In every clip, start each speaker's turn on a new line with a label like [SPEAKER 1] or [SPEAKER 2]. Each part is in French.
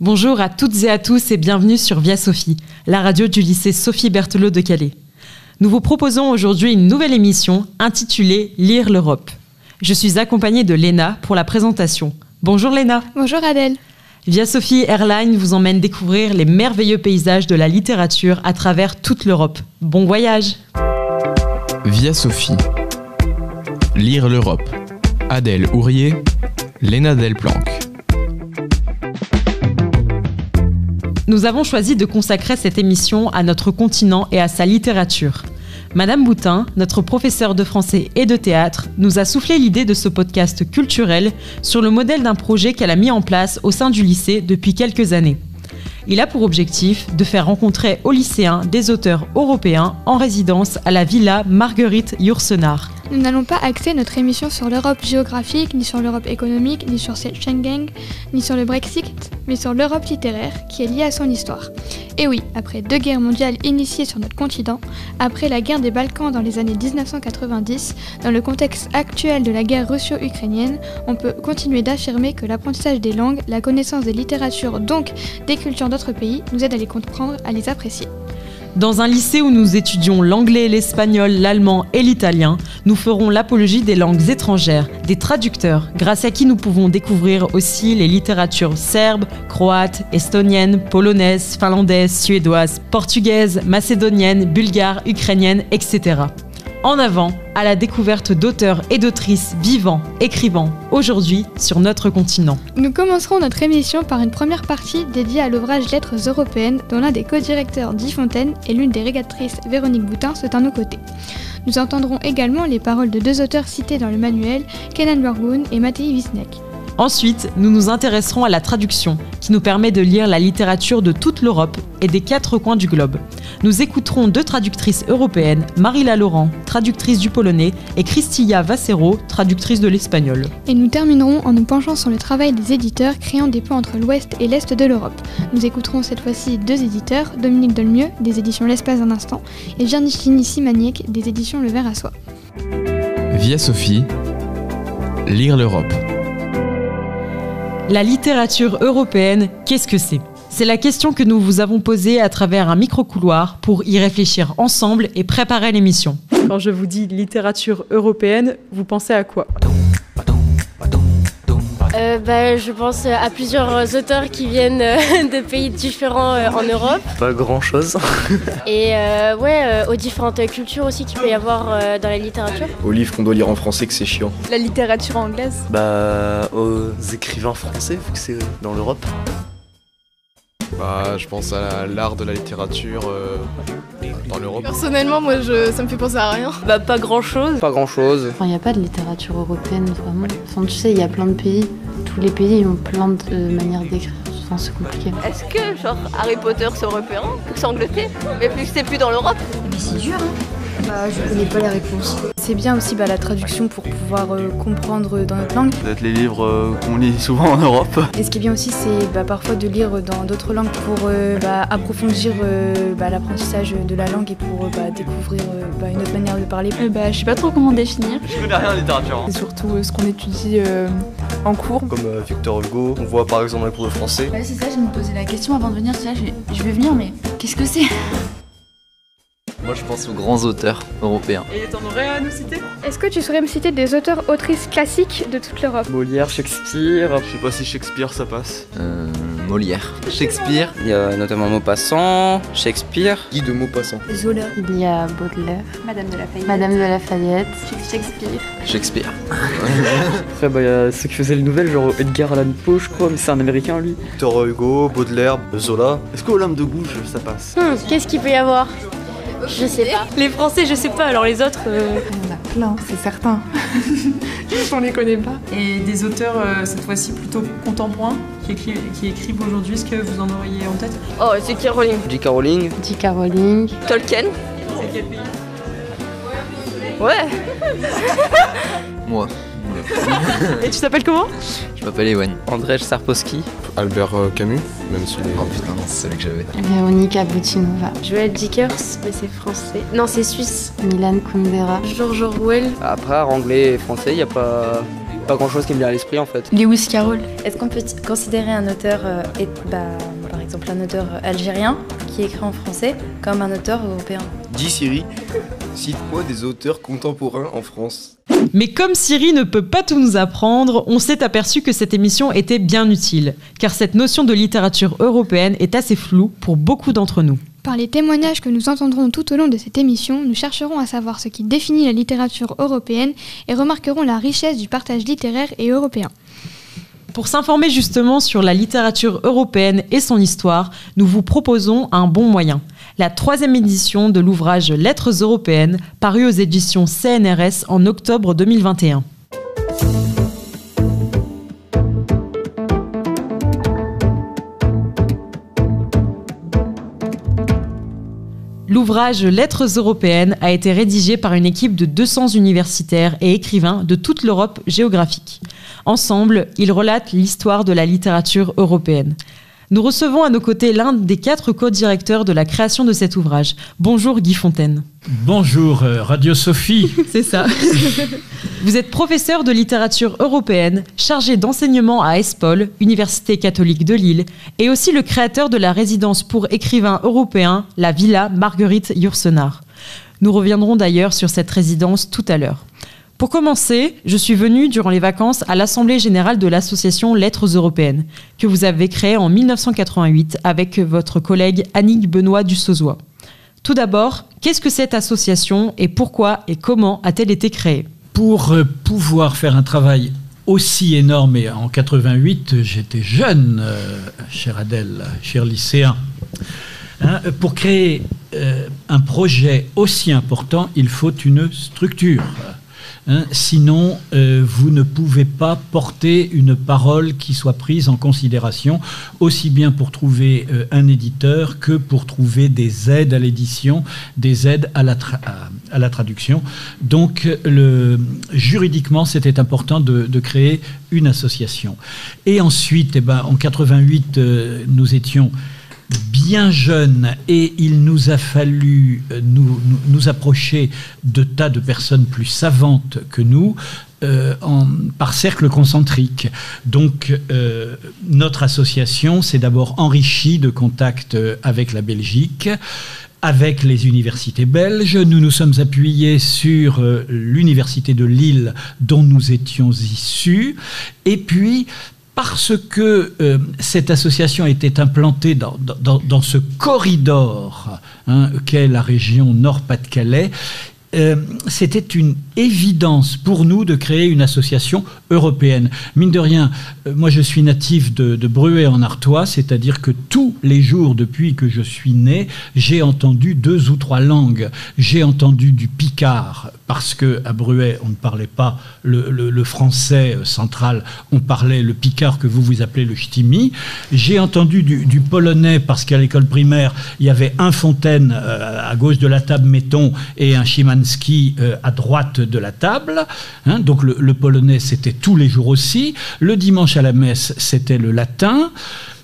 [SPEAKER 1] Bonjour à toutes et à tous et bienvenue sur Via Sophie, la radio du lycée Sophie Berthelot de Calais. Nous vous proposons aujourd'hui une nouvelle émission intitulée Lire l'Europe. Je suis accompagnée de Léna pour la présentation. Bonjour Léna.
[SPEAKER 2] Bonjour Adèle.
[SPEAKER 1] Via Sophie Airlines vous emmène découvrir les merveilleux paysages de la littérature à travers toute l'Europe. Bon voyage.
[SPEAKER 3] Via Sophie. Lire l'Europe. Adèle Ourier, Léna Delplanque.
[SPEAKER 1] Nous avons choisi de consacrer cette émission à notre continent et à sa littérature. Madame Boutin, notre professeure de français et de théâtre, nous a soufflé l'idée de ce podcast culturel sur le modèle d'un projet qu'elle a mis en place au sein du lycée depuis quelques années. Il a pour objectif de faire rencontrer aux lycéens des auteurs européens en résidence à la Villa Marguerite Yourcenar.
[SPEAKER 2] Nous n'allons pas axer notre émission sur l'Europe géographique, ni sur l'Europe économique, ni sur Schengen, ni sur le Brexit, mais sur l'Europe littéraire qui est liée à son histoire. Et oui, après 2 guerres mondiales initiées sur notre continent, après la guerre des Balkans dans les années 1990, dans le contexte actuel de la guerre russo-ukrainienne, on peut continuer d'affirmer que l'apprentissage des langues, la connaissance des littératures, donc des cultures d'autres pays, nous aide à les comprendre, à les apprécier.
[SPEAKER 1] Dans un lycée où nous étudions l'anglais, l'espagnol, l'allemand et l'italien, nous ferons l'apologie des langues étrangères, des traducteurs, grâce à qui nous pouvons découvrir aussi les littératures serbes, croates, estoniennes, polonaises, finlandaises, suédoises, portugaises, macédoniennes, bulgares, ukrainiennes, etc. En avant à la découverte d'auteurs et d'autrices vivants, écrivant aujourd'hui sur notre continent.
[SPEAKER 2] Nous commencerons notre émission par une première partie dédiée à l'ouvrage Lettres européennes dont l'un des co-directeurs Guy Fontaine et l'une des rédactrices Véronique Boutin sont à nos côtés. Nous entendrons également les paroles de 2 auteurs cités dans le manuel, Kenan Burgoun et Matei Wisnek.
[SPEAKER 1] Ensuite, nous nous intéresserons à la traduction, qui nous permet de lire la littérature de toute l'Europe et des 4 coins du globe. Nous écouterons 2 traductrices européennes, Marila Laurent, traductrice du polonais, et Cristina Vassero, traductrice de l'espagnol.
[SPEAKER 2] Et nous terminerons en nous penchant sur le travail des éditeurs créant des ponts entre l'Ouest et l'Est de l'Europe. Nous écouterons cette fois-ci 2 éditeurs, Dominique Dolmieux, des éditions L'Espace d'un instant, et Virginie Simaniec, des éditions Le Ver à Soie.
[SPEAKER 3] Via Sophie. Lire l'Europe.
[SPEAKER 1] La littérature européenne, qu'est-ce que c'est ? C'est la question que nous vous avons posée à travers un micro-couloir pour y réfléchir ensemble et préparer l'émission. Quand je vous dis littérature européenne, vous pensez à quoi ?
[SPEAKER 4] Je pense à plusieurs auteurs qui viennent de pays différents en Europe.
[SPEAKER 5] Pas grand chose.
[SPEAKER 4] Et aux différentes cultures aussi qu'il peut y avoir dans la littérature.
[SPEAKER 5] Aux livres qu'on doit lire en français que c'est chiant.
[SPEAKER 6] La littérature anglaise.
[SPEAKER 5] Aux écrivains français vu que c'est dans l'Europe.
[SPEAKER 7] Je pense à l'art de la littérature dans l'Europe.
[SPEAKER 6] Personnellement, ça me fait penser à rien.
[SPEAKER 8] Pas grand-chose.
[SPEAKER 5] Pas grand-chose.
[SPEAKER 9] Il n'y a pas de littérature européenne, vraiment. Tu sais, il y a plein de pays. Tous les pays ont plein de manières d'écrire. C'est compliqué.
[SPEAKER 8] Est-ce que, Harry Potter, c'est européen ? C'est Angleterre ? Mais plus c'est plus dans l'Europe ?
[SPEAKER 9] Mais c'est dur, hein. Je connais pas les réponses.
[SPEAKER 6] C'est bien aussi la traduction pour pouvoir comprendre dans notre langue.
[SPEAKER 10] Peut-être les livres qu'on lit souvent en Europe.
[SPEAKER 6] Et ce qui est bien aussi, c'est parfois de lire dans d'autres langues pour approfondir l'apprentissage de la langue et pour découvrir une autre manière de parler.
[SPEAKER 11] Je sais pas trop comment définir.
[SPEAKER 10] Je connais rien en littérature.
[SPEAKER 11] C'est surtout ce qu'on étudie en cours.
[SPEAKER 5] Comme Victor Hugo, on voit par exemple dans les cours de français.
[SPEAKER 9] Ouais, c'est ça, je me posais la question avant de venir. Je vais venir, mais qu'est-ce que c'est ?
[SPEAKER 10] Moi je pense aux grands auteurs européens.
[SPEAKER 1] Et t'en aurais à nous citer ?
[SPEAKER 2] Est-ce que tu saurais me citer des auteurs-autrices classiques de toute l'Europe ?
[SPEAKER 5] Molière, Shakespeare.
[SPEAKER 10] Je sais pas si Shakespeare ça passe.
[SPEAKER 5] Molière.
[SPEAKER 10] Shakespeare.
[SPEAKER 12] Il y a notamment Maupassant, Shakespeare.
[SPEAKER 5] Guy de Maupassant.
[SPEAKER 9] Zola. Il y a Baudelaire.
[SPEAKER 11] Madame
[SPEAKER 9] de la Fayette.
[SPEAKER 10] Shakespeare.
[SPEAKER 5] Après il y a ceux qui faisaient les nouvelles, genre Edgar Allan Poe je crois, mais c'est un américain lui. Victor Hugo, Baudelaire, Zola.
[SPEAKER 10] Est-ce qu'Olympe de Gouges ça passe ?
[SPEAKER 4] Qu'est-ce qu'il peut y avoir ? Je sais pas.
[SPEAKER 11] Les Français, je sais pas, alors les autres...
[SPEAKER 9] Il y en a plein, c'est certain.
[SPEAKER 11] On les connaît pas.
[SPEAKER 1] Et des auteurs, cette fois-ci plutôt contemporains, qui écrivent aujourd'hui, est-ce que vous en auriez en tête ?
[SPEAKER 8] Oh, c'est J.K. Rowling.
[SPEAKER 5] J.K. Rowling.
[SPEAKER 9] J.K. Rowling.
[SPEAKER 8] Tolkien.
[SPEAKER 1] C'est quel pays ?
[SPEAKER 8] Ouais.
[SPEAKER 10] Moi.
[SPEAKER 1] Et tu t'appelles comment ?
[SPEAKER 10] Je m'appelle Ewan.
[SPEAKER 12] Andrzej Sapkowski.
[SPEAKER 7] Albert Camus, même si...
[SPEAKER 10] Oh putain, non, c'est celui que j'avais.
[SPEAKER 9] Véronica Boutinova.
[SPEAKER 4] Joël Dickers, mais c'est français. Non, c'est suisse.
[SPEAKER 9] Milan Kundera.
[SPEAKER 4] George Orwell.
[SPEAKER 12] Après, anglais et français, il n'y a pas
[SPEAKER 13] Pas grand-chose qui me vient à l'esprit en fait.
[SPEAKER 6] Lewis Carroll. Est-ce qu'on peut considérer un auteur, par exemple un auteur algérien qui écrit en français, comme un auteur européen?
[SPEAKER 14] Dis Siri, cite-moi des auteurs contemporains en France.
[SPEAKER 1] Mais comme Siri ne peut pas tout nous apprendre, on s'est aperçu que cette émission était bien utile, car cette notion de littérature européenne est assez floue pour beaucoup d'entre nous.
[SPEAKER 2] Par les témoignages que nous entendrons tout au long de cette émission, nous chercherons à savoir ce qui définit la littérature européenne et remarquerons la richesse du partage littéraire et européen.
[SPEAKER 1] Pour s'informer justement sur la littérature européenne et son histoire, nous vous proposons un bon moyen. La 3e édition de l'ouvrage Lettres européennes, paru aux éditions CNRS en octobre 2021. L'ouvrage Lettres européennes a été rédigé par une équipe de 200 universitaires et écrivains de toute l'Europe géographique. Ensemble, ils relatent l'histoire de la littérature européenne. Nous recevons à nos côtés l'un des 4 co-directeurs de la création de cet ouvrage. Bonjour Guy Fontaine.
[SPEAKER 15] Bonjour Radio Sophie.
[SPEAKER 1] C'est ça. Vous êtes professeur de littérature européenne, chargé d'enseignement à ESPOL, Université catholique de Lille, et aussi le créateur de la résidence pour écrivains européens, la Villa Marguerite Yourcenar. Nous reviendrons d'ailleurs sur cette résidence tout à l'heure. Pour commencer, je suis venue durant les vacances à l'Assemblée générale de l'association Lettres européennes, que vous avez créée en 1988 avec votre collègue Annick Benoît Dussauzois. Tout d'abord, qu'est-ce que cette association et pourquoi et comment a-t-elle été créée ?
[SPEAKER 15] Pour pouvoir faire un travail aussi énorme, et en 88, j'étais jeune, cher Adèle, cher lycéen, pour créer un projet aussi important, il faut une structure. Sinon, vous ne pouvez pas porter une parole qui soit prise en considération, aussi bien pour trouver un éditeur que pour trouver des aides à l'édition, des aides à la traduction. Donc, juridiquement, c'était important de créer une association. Et ensuite, en 88, nous étions bien jeunes et il nous a fallu nous approcher de tas de personnes plus savantes que nous par cercle concentrique. Donc notre association s'est d'abord enrichie de contacts avec la Belgique, avec les universités belges. Nous nous sommes appuyés sur l'université de Lille dont nous étions issus, et puis parce que cette association était implantée dans ce corridor qu'est la région Nord-Pas-de-Calais, c'était une évidence pour nous de créer une association européenne. Mine de rien, moi je suis natif de Bruay en Artois, c'est-à-dire que tous les jours depuis que je suis né, j'ai entendu 2 ou 3 langues. J'ai entendu du picard, parce qu'à Bruay, on ne parlait pas le français central, on parlait le picard que vous appelez le ch'timi. J'ai entendu du polonais, parce qu'à l'école primaire, il y avait un Fontaine à gauche de la table, mettons, et un Szymanski à droite de la table. Donc le polonais, c'était tous les jours aussi. Le dimanche à la messe, c'était le latin.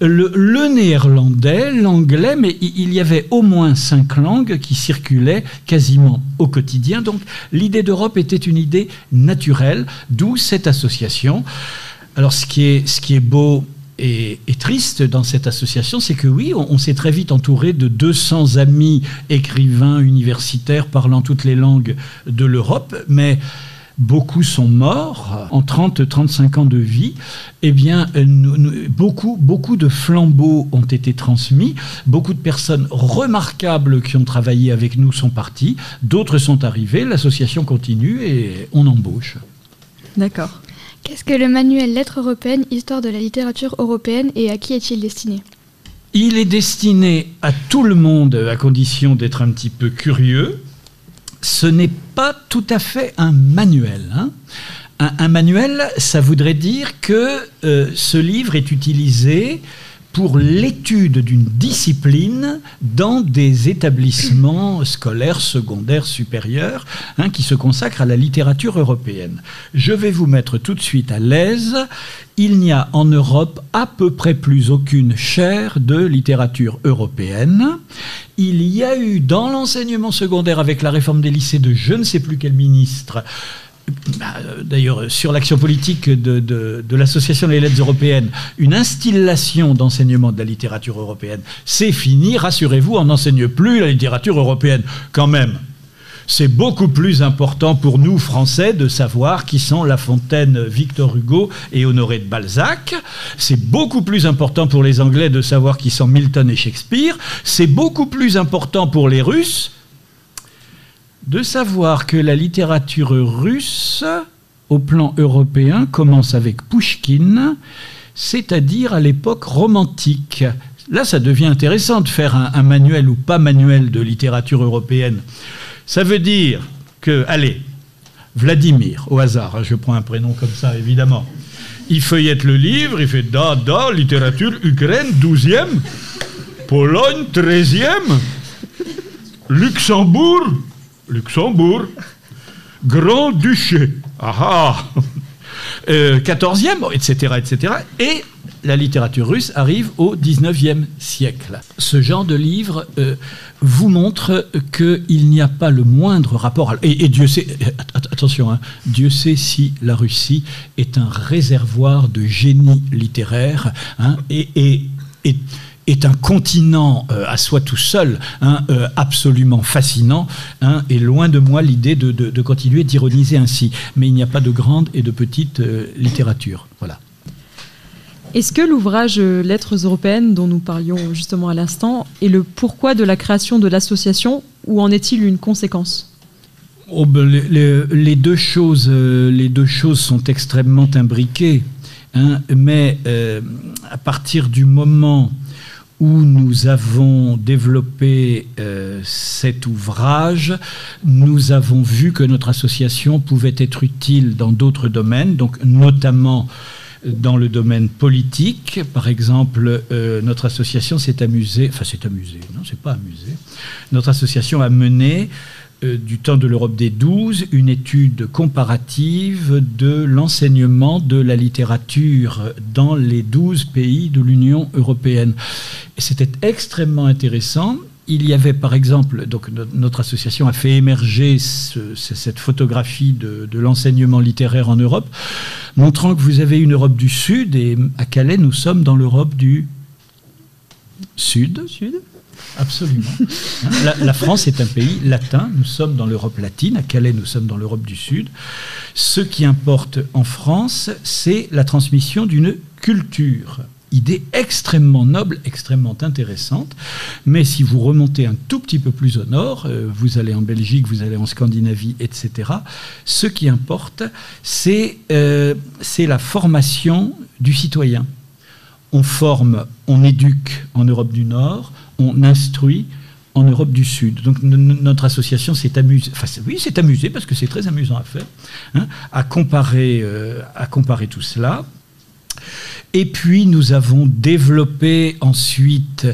[SPEAKER 15] Le néerlandais, l'anglais, mais il y avait au moins 5 langues qui circulaient quasiment au quotidien. Donc l'idée d'Europe était une idée naturelle, d'où cette association. Alors ce qui est beau et triste dans cette association, c'est que oui, on s'est très vite entouré de 200 amis écrivains universitaires parlant toutes les langues de l'Europe, mais beaucoup sont morts en 30-35 ans de vie. Eh bien, beaucoup de flambeaux ont été transmis. Beaucoup de personnes remarquables qui ont travaillé avec nous sont parties. D'autres sont arrivées. L'association continue et on embauche.
[SPEAKER 2] D'accord. Qu'est-ce que le manuel Lettres européennes, histoire de la littérature européenne, et à qui est-il destiné ?
[SPEAKER 15] Il est destiné à tout le monde, à condition d'être un petit peu curieux. Ce n'est pas tout à fait un manuel. Un manuel, ça voudrait dire que ce livre est utilisé pour l'étude d'une discipline dans des établissements scolaires, secondaires, supérieurs, qui se consacrent à la littérature européenne. Je vais vous mettre tout de suite à l'aise. Il n'y a en Europe à peu près plus aucune chaire de littérature européenne. Il y a eu dans l'enseignement secondaire, avec la réforme des lycées de je ne sais plus quel ministre, d'ailleurs sur l'action politique de l'Association des lettres européennes, une instillation d'enseignement de la littérature européenne. C'est fini, rassurez-vous, on n'enseigne plus la littérature européenne. Quand même, c'est beaucoup plus important pour nous, Français, de savoir qui sont La Fontaine, Victor Hugo et Honoré de Balzac. C'est beaucoup plus important pour les Anglais de savoir qui sont Milton et Shakespeare. C'est beaucoup plus important pour les Russes de savoir que la littérature russe, au plan européen, commence avec Pouchkine, c'est-à-dire à l'époque romantique. Là, ça devient intéressant de faire un manuel ou pas manuel de littérature européenne. Ça veut dire que, allez, Vladimir, au hasard, hein, je prends un prénom comme ça, évidemment, il feuillette le livre, il fait « Da, littérature, Ukraine, 12e, Pologne, 13e, Luxembourg, Grand-Duché, 14e, etc., etc. » Et la littérature russe arrive au 19e siècle. Ce genre de livre vous montre qu'il n'y a pas le moindre rapport... Et Dieu sait... Attention, hein, Dieu sait si la Russie est un réservoir de génie littéraire, hein, est un continent à soi tout seul, hein, absolument fascinant, hein, et loin de moi l'idée de continuer d'ironiser ainsi. Mais il n'y a pas de grande et de petite littérature. Voilà.
[SPEAKER 1] Est-ce que l'ouvrage Lettres européennes, dont nous parlions justement à l'instant, est le pourquoi de la création de l'association, ou en est-il une conséquence ?
[SPEAKER 15] Les deux choses sont extrêmement imbriquées, hein, mais à partir du moment où nous avons développé cet ouvrage, nous avons vu que notre association pouvait être utile dans d'autres domaines, donc notamment dans le domaine politique. Par exemple, notre association s'est amusée, non, c'est pas amusée, notre association a mené du temps de l'Europe des 12, une étude comparative de l'enseignement de la littérature dans les 12 pays de l'Union européenne. Et c'était extrêmement intéressant. Il y avait, par exemple, donc notre association a fait émerger cette photographie de l'enseignement littéraire en Europe, montrant que vous avez une Europe du Sud, et à Calais, nous sommes dans l'Europe du Sud. Absolument. La France est un pays latin, nous sommes dans l'Europe latine, à Calais, nous sommes dans l'Europe du Sud. Ce qui importe en France, c'est la transmission d'une culture. Idée extrêmement noble, extrêmement intéressante, mais si vous remontez un tout petit peu plus au nord, vous allez en Belgique, vous allez en Scandinavie, etc., ce qui importe, c'est la formation du citoyen. On forme, on éduque en Europe du Nord, on instruit en Europe du Sud. Donc notre association s'est amusée, s'est amusée parce que c'est très amusant à faire, hein, à comparer tout cela. Et puis nous avons développé ensuite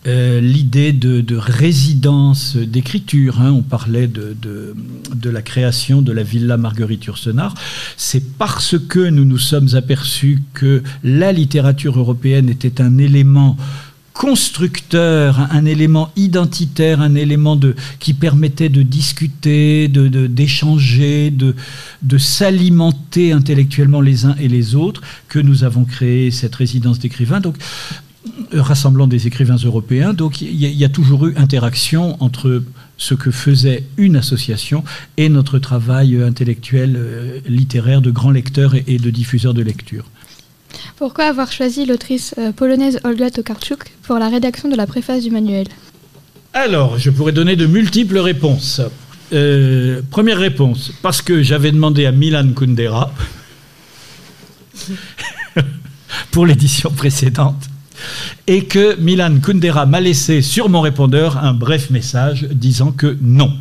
[SPEAKER 15] l'idée de résidence d'écriture. Hein. On parlait de la création de la Villa Marguerite Yourcenar. C'est parce que nous nous sommes aperçus que la littérature européenne était un élément constructeur, un élément identitaire, un élément qui permettait de discuter, d'échanger, de s'alimenter intellectuellement les uns et les autres, que nous avons créé cette résidence d'écrivains, donc rassemblant des écrivains européens. Donc il y a toujours eu interaction entre ce que faisait une association et notre travail intellectuel, littéraire, de grands lecteurs et de diffuseurs de lecture.
[SPEAKER 2] Pourquoi avoir choisi l'autrice polonaise Olga Tokarczuk pour la rédaction de la préface du manuel ?
[SPEAKER 15] Alors, je pourrais donner de multiples réponses. Première réponse, parce que j'avais demandé à Milan Kundera pour l'édition précédente, et que Milan Kundera m'a laissé sur mon répondeur un bref message disant que non.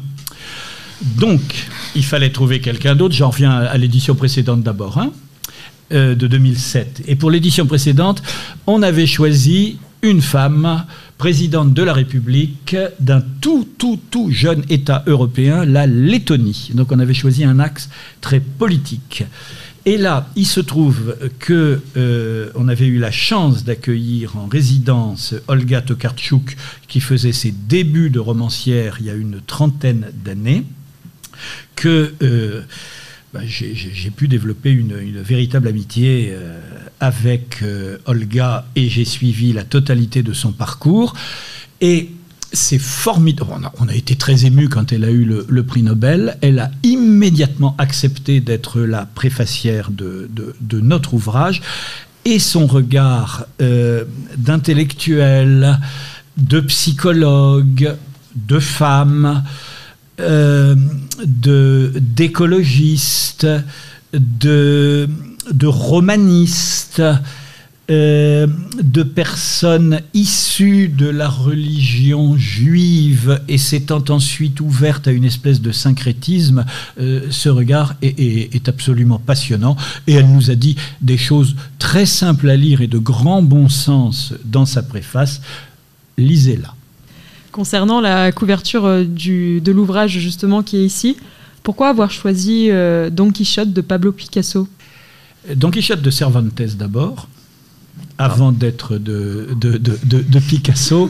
[SPEAKER 15] Donc, il fallait trouver quelqu'un d'autre. J'en reviens à l'édition précédente d'abord, hein, de 2007. Et pour l'édition précédente, on avait choisi une femme présidente de la République d'un tout jeune État européen, la Lettonie. Donc on avait choisi un axe très politique. Et là, il se trouve que on avait eu la chance d'accueillir en résidence Olga Tokarczuk, qui faisait ses débuts de romancière il y a une 30aine d'années, que j'ai pu développer une véritable amitié avec Olga, et j'ai suivi la totalité de son parcours. Et c'est formidable. On a été très émus quand elle a eu le prix Nobel. Elle a immédiatement accepté d'être la préfacière de notre ouvrage. Et son regard d'intellectuel, de psychologue, de femme, d'écologiste, de romaniste, de personnes issues de la religion juive et s'étant ensuite ouverte à une espèce de syncrétisme, ce regard est absolument passionnant. Et elle nous a dit des choses très simples à lire et de grand bon sens dans sa préface. Lisez-la.
[SPEAKER 1] Concernant la couverture de l'ouvrage justement qui est ici, pourquoi avoir choisi Don Quichotte de Pablo Picasso?
[SPEAKER 15] Don Quichotte de Cervantes d'abord, avant d'être de Picasso,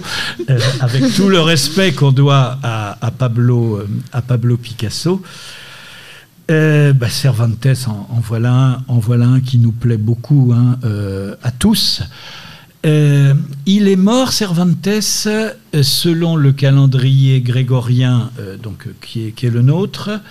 [SPEAKER 15] avec tout le respect qu'on doit à Pablo Picasso. Cervantes, en voilà un qui nous plaît beaucoup à tous. Il est mort, Cervantes, selon le calendrier grégorien, qui est le nôtre,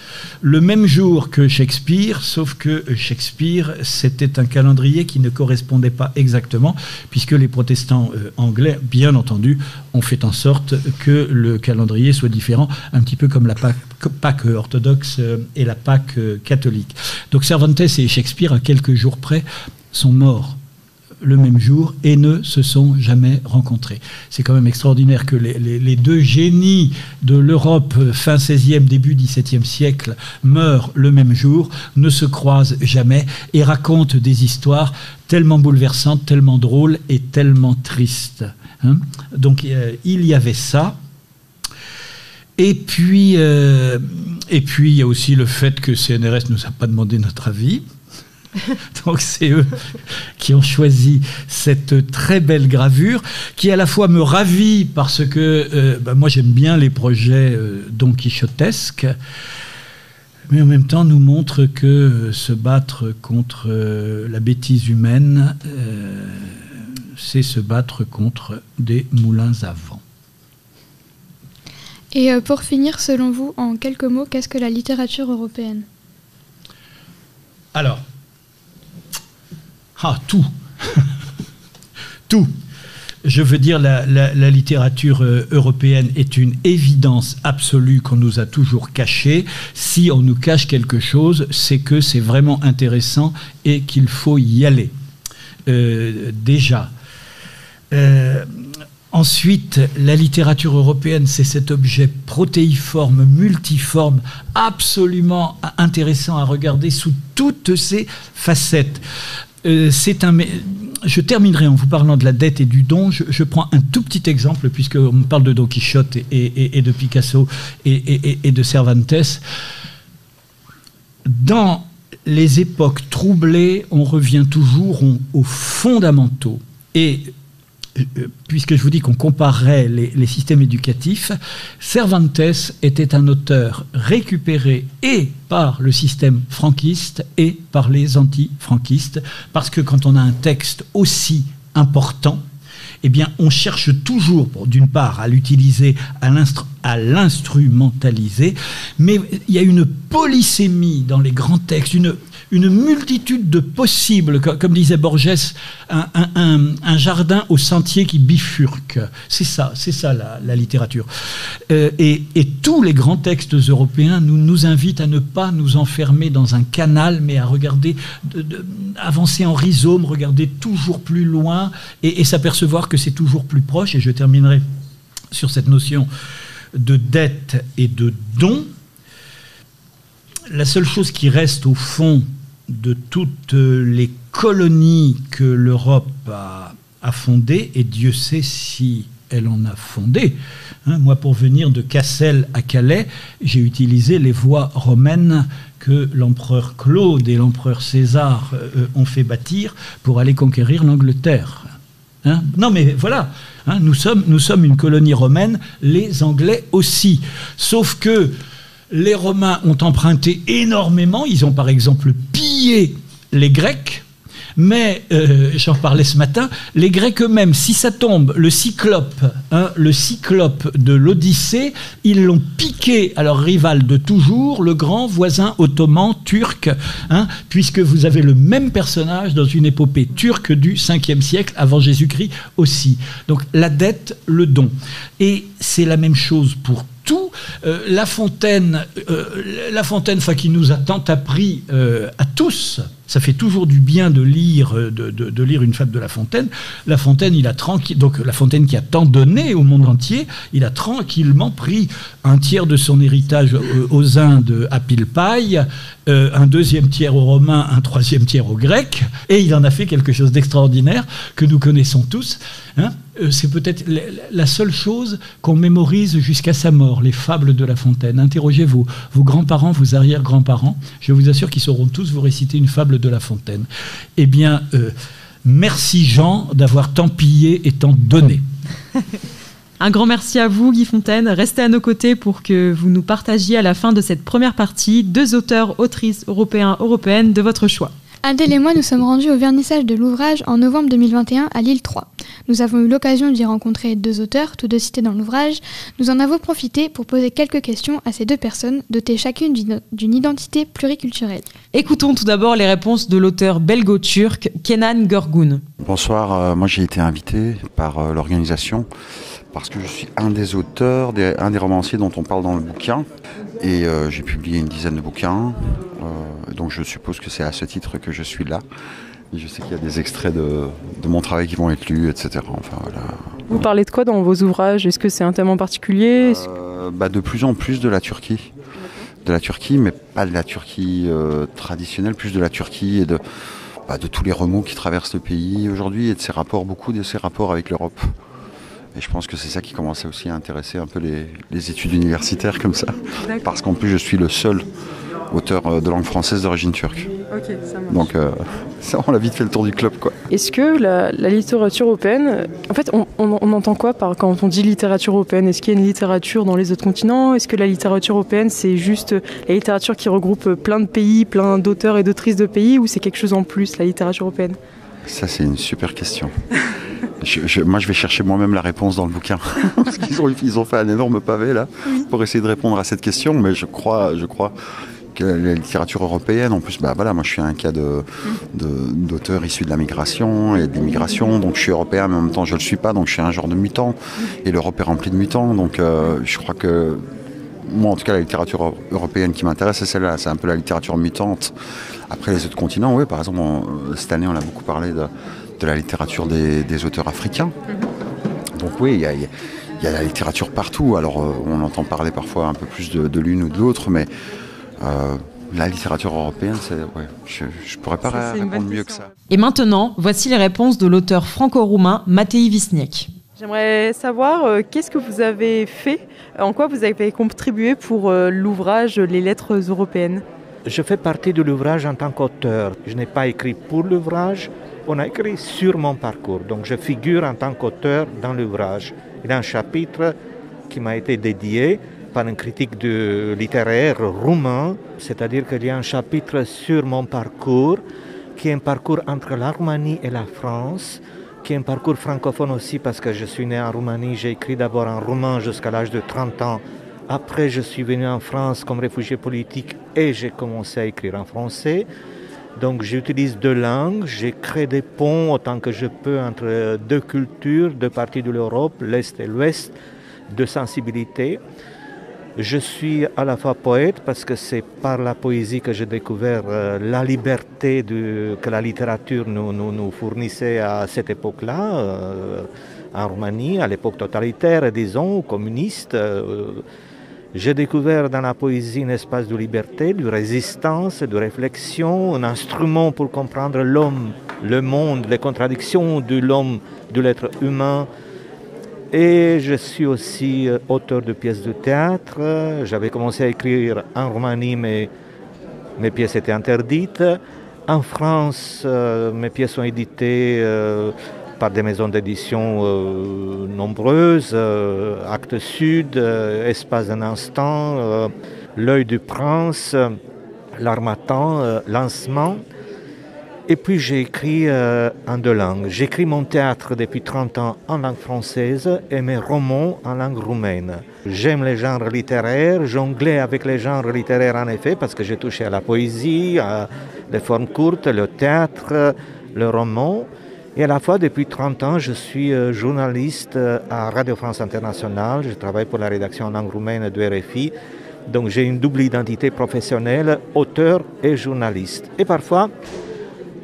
[SPEAKER 15] le même jour que Shakespeare, sauf que Shakespeare, c'était un calendrier qui ne correspondait pas exactement, puisque les protestants anglais, bien entendu, ont fait en sorte que le calendrier soit différent, un petit peu comme la Pâque orthodoxe et la Pâque catholique. Donc Cervantes et Shakespeare, à quelques jours près, sont morts le même jour et ne se sont jamais rencontrés. C'est quand même extraordinaire que les deux génies de l'Europe fin 16e, début 17e siècle meurent le même jour, ne se croisent jamais et racontent des histoires tellement bouleversantes, tellement drôles et tellement tristes. Donc il y avait ça. Et puis il y a aussi le fait que CNRS ne nous a pas demandé notre avis. Donc c'est eux qui ont choisi cette très belle gravure qui à la fois me ravit parce que moi j'aime bien les projets don quichotesques, mais en même temps nous montre que se battre contre la bêtise humaine, c'est se battre contre des moulins à vent.
[SPEAKER 2] Et pour finir, selon vous, en quelques mots, qu'est-ce que la littérature européenne?
[SPEAKER 15] Alors, tout. Tout. Je veux dire, la littérature européenne est une évidence absolue qu'on nous a toujours cachée. Si on nous cache quelque chose, c'est que c'est vraiment intéressant et qu'il faut y aller. Déjà. Ensuite, la littérature européenne, c'est cet objet protéiforme, multiforme, absolument intéressant à regarder sous toutes ses facettes. Je terminerai en vous parlant de la dette et du don. Je prends un tout petit exemple, puisqu'on me parle de Don Quichotte et de Picasso et de Cervantes. Dans les époques troublées, on revient toujours aux fondamentaux. Et puisque je vous dis qu'on comparerait les systèmes éducatifs, Cervantes était un auteur récupéré et par le système franquiste et par les anti-franquistes, parce que quand on a un texte aussi important, eh bien, on cherche toujours, d'une part, à l'utiliser, à l'instrumentaliser, mais il y a une polysémie dans les grands textes, une multitude de possibles, comme disait Borges, un jardin au sentier qui bifurque. C'est ça la littérature. Et tous les grands textes européens nous invitent à ne pas nous enfermer dans un canal, mais à regarder, avancer en rhizome, regarder toujours plus loin et s'apercevoir que c'est toujours plus proche. Et je terminerai sur cette notion de dette et de don. La seule chose qui reste au fond de toutes les colonies que l'Europe a fondées, et Dieu sait si elle en a fondé. Moi, pour venir de Cassel à Calais, j'ai utilisé les voies romaines que l'empereur Claude et l'empereur César ont fait bâtir pour aller conquérir l'Angleterre. Non, mais voilà, nous sommes une colonie romaine, les Anglais aussi. Sauf que Les Romains ont emprunté énormément. Ils ont par exemple pillé les Grecs. Mais, j'en parlais ce matin, les Grecs eux-mêmes, si ça tombe, le cyclope de l'Odyssée, ils l'ont piqué à leur rival de toujours, le grand voisin ottoman turc, puisque vous avez le même personnage dans une épopée turque du 5e siècle avant Jésus-Christ aussi. Donc la dette, le don. Et c'est la même chose pour tout. La Fontaine, qui nous a tant appris à tous. Ça fait toujours du bien de lire une fable de La Fontaine. La Fontaine, donc La Fontaine qui a tant donné au monde entier, il a tranquillement pris un tiers de son héritage aux Indes à pile paille, un deuxième tiers aux Romains, un troisième tiers aux Grecs, et il en a fait quelque chose d'extraordinaire que nous connaissons tous. C'est peut-être la seule chose qu'on mémorise jusqu'à sa mort, les fables de La Fontaine. Interrogez vos grands-parents, vos arrière-grands-parents, je vous assure qu'ils sauront tous vous réciter une fable de La Fontaine. Eh bien, merci Jean d'avoir tant pillé et tant donné.
[SPEAKER 1] Un grand merci à vous, Guy Fontaine. Restez à nos côtés pour que vous nous partagiez à la fin de cette première partie 2 auteurs, autrices européens, européennes de votre choix.
[SPEAKER 2] Adèle et moi nous sommes rendus au vernissage de l'ouvrage en novembre 2021 à Lille 3. Nous avons eu l'occasion d'y rencontrer 2 auteurs, tous 2 cités dans l'ouvrage. Nous en avons profité pour poser quelques questions à ces 2 personnes, dotées chacune d'une identité pluriculturelle.
[SPEAKER 1] Écoutons tout d'abord les réponses de l'auteur belgo-turc Kenan Görgün.
[SPEAKER 13] Bonsoir, moi j'ai été invité par l'organisation parce que je suis un des auteurs, un des romanciers dont on parle dans le bouquin. Et j'ai publié une dizaine de bouquins, donc je suppose que c'est à ce titre que je suis là. Et je sais qu'il y a des extraits de mon travail qui vont être lus, etc. Enfin, voilà.
[SPEAKER 16] Vous parlez de quoi dans vos ouvrages? Est-ce que c'est un thème en particulier?
[SPEAKER 13] De plus en plus de la Turquie. De la Turquie, mais pas de la Turquie traditionnelle, plus de la Turquie et de tous les remous qui traversent le pays aujourd'hui et beaucoup de ses rapports avec l'Europe. Et je pense que c'est ça qui commençait aussi à intéresser un peu les études universitaires comme ça. Parce qu'en plus, je suis le seul auteur de langue française d'origine turque.
[SPEAKER 16] Ok, ça marche.
[SPEAKER 13] Donc, on a vite fait le tour du club, quoi.
[SPEAKER 16] Est-ce que la littérature européenne... En fait, on entend quoi quand on dit littérature européenne? Est-ce qu'il y a une littérature dans les autres continents? Est-ce que la littérature européenne, c'est juste la littérature qui regroupe plein de pays, plein d'auteurs et d'autrices de pays, ou c'est quelque chose en plus, la littérature européenne?
[SPEAKER 13] Ça, c'est une super question. Moi, je vais chercher moi-même la réponse dans le bouquin. Parce qu'ils ont fait un énorme pavé, là, pour essayer de répondre à cette question. Mais je crois que la littérature européenne, en plus, moi, je suis un cas d'auteur issu de la migration et de l'immigration. Donc, je suis européen, mais en même temps, je ne le suis pas. Donc, je suis un genre de mutant. Et l'Europe est remplie de mutants. Donc, je crois que... Moi, en tout cas, la littérature européenne qui m'intéresse, c'est celle-là. C'est un peu la littérature mutante. Après, les autres continents, oui, par exemple, cette année, on a beaucoup parlé de la littérature des auteurs africains. Donc oui, il y a la littérature partout. Alors, on entend parler parfois un peu plus de l'une ou de l'autre, mais la littérature européenne, je ne pourrais pas répondre mieux que ça.
[SPEAKER 1] Et maintenant, voici les réponses de l'auteur franco-roumain Matei Visniec.
[SPEAKER 16] J'aimerais savoir qu'est-ce que vous avez fait, en quoi vous avez contribué pour l'ouvrage Les Lettres européennes.
[SPEAKER 17] Je fais partie de l'ouvrage en tant qu'auteur. Je n'ai pas écrit pour l'ouvrage, on a écrit sur mon parcours. Donc je figure en tant qu'auteur dans l'ouvrage. Il y a un chapitre qui m'a été dédié par un critique littéraire roumain, c'est-à-dire qu'il y a un chapitre sur mon parcours, qui est un parcours entre la Roumanie et la France, qui est un parcours francophone aussi parce que je suis né en Roumanie, j'ai écrit d'abord en roumain jusqu'à l'âge de 30 ans. Après, je suis venu en France comme réfugié politique et j'ai commencé à écrire en français. Donc j'utilise 2 langues, j'ai créé des ponts autant que je peux entre 2 cultures, 2 parties de l'Europe, l'Est et l'Ouest, 2 sensibilités. Je suis à la fois poète parce que c'est par la poésie que j'ai découvert la liberté que la littérature nous fournissait à cette époque-là, en Roumanie, à l'époque totalitaire, disons, communiste. J'ai découvert dans la poésie un espace de liberté, de résistance, de réflexion, un instrument pour comprendre l'homme, le monde, les contradictions de l'homme, de l'être humain. Et je suis aussi auteur de pièces de théâtre. J'avais commencé à écrire en Roumanie, mais mes pièces étaient interdites. En France, mes pièces sont éditées par des maisons d'édition nombreuses, Actes Sud, Espace d'un instant. L'œil du prince, l'harmattan, lancement. Et puis j'ai écrit en 2 langues. J'écris mon théâtre depuis 30 ans en langue française et mes romans en langue roumaine. J'aime les genres littéraires, jonglais avec les genres littéraires en effet, parce que j'ai touché à la poésie, à les formes courtes, le théâtre, le roman. Et à la fois, depuis 30 ans, je suis journaliste à Radio France Internationale. Je travaille pour la rédaction en langue roumaine de RFI. Donc j'ai une double identité professionnelle, auteur et journaliste. Et parfois,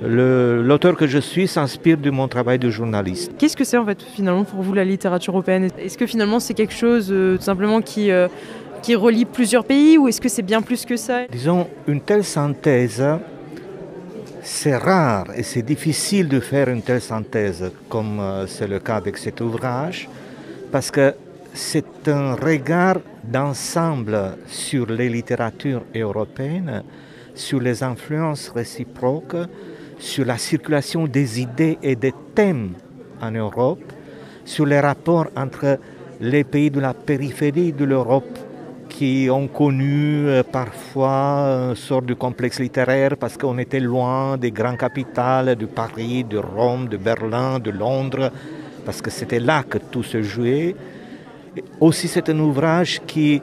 [SPEAKER 17] l'auteur que je suis s'inspire de mon travail de journaliste.
[SPEAKER 16] Qu'est-ce que c'est en fait finalement pour vous la littérature européenne? Est-ce que finalement c'est quelque chose tout simplement qui relie plusieurs pays ou est-ce que c'est bien plus que ça?
[SPEAKER 17] Disons, une telle synthèse, c'est rare et c'est difficile de faire une telle synthèse comme c'est le cas avec cet ouvrage parce que c'est un regard d'ensemble sur les littératures européennes, sur les influences réciproques, sur la circulation des idées et des thèmes en Europe, sur les rapports entre les pays de la périphérie de l'Europe qui ont connu parfois une sorte de complexe littéraire parce qu'on était loin des grandes capitales, de Paris, de Rome, de Berlin, de Londres, parce que c'était là que tout se jouait. Et aussi c'est un ouvrage qui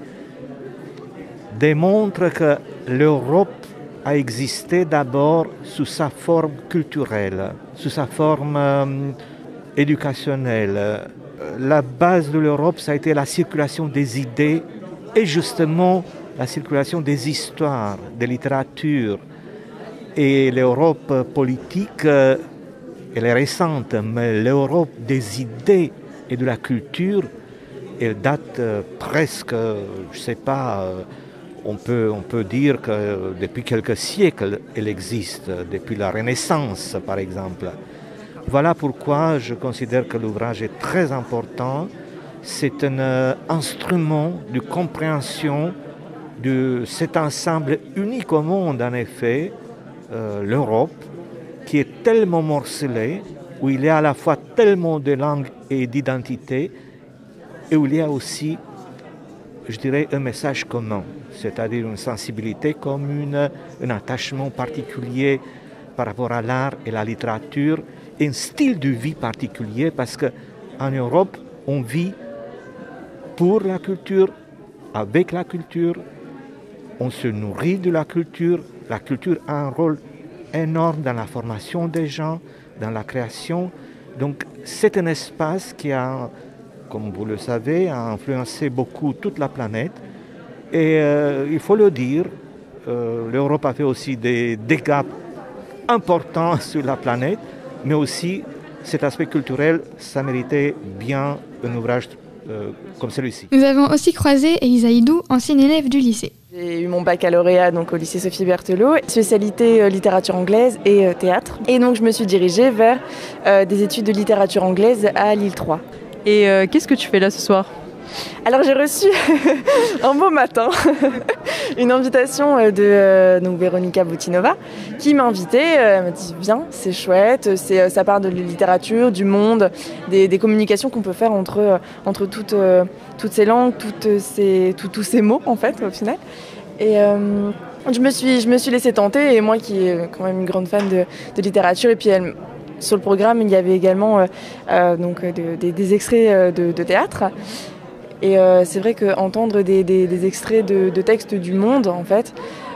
[SPEAKER 17] démontre que l'Europe a existé d'abord sous sa forme culturelle, sous sa forme éducationnelle. La base de l'Europe, ça a été la circulation des idées et justement la circulation des histoires, des littératures. Et l'Europe politique, elle est récente, mais l'Europe des idées et de la culture, elle date presque, je ne sais pas, on peut dire que depuis quelques siècles, elle existe, depuis la Renaissance par exemple. Voilà pourquoi je considère que l'ouvrage est très important. C'est un instrument de compréhension de cet ensemble unique au monde, en effet, l'Europe, qui est tellement morcelée, où il y a à la fois tellement de langues et d'identités, et où il y a aussi, je dirais, un message commun, c'est-à-dire une sensibilité commune, un attachement particulier par rapport à l'art et la littérature, et un style de vie particulier, parce qu'en Europe, on vit pour la culture, avec la culture, on se nourrit de la culture a un rôle énorme dans la formation des gens, dans la création. Donc c'est un espace qui a, comme vous le savez, a influencé beaucoup toute la planète. Et il faut le dire, l'Europe a fait aussi des dégâts importants sur la planète, mais aussi cet aspect culturel, ça méritait bien un ouvrage comme celui-ci.
[SPEAKER 2] Nous avons aussi croisé Elisa Hidou, ancienne élève du lycée.
[SPEAKER 18] J'ai eu mon baccalauréat donc, au lycée Sophie Berthelot, spécialité littérature anglaise et théâtre. Et donc je me suis dirigée vers des études de littérature anglaise à Lille 3.
[SPEAKER 16] Et qu'est-ce que tu fais là ce soir ?
[SPEAKER 18] Alors j'ai reçu un beau matin une invitation de donc Véronica Boutinova qui m'a invitée, elle m'a dit viens, c'est chouette, ça part de la littérature, du monde, des communications qu'on peut faire entre toutes ces langues, tous ces mots en fait au final. Et je me suis laissée tenter, et moi qui est quand même une grande fan de littérature, et puis sur le programme il y avait également des extraits de théâtre. Et c'est vrai qu'entendre des extraits de textes du monde, en fait,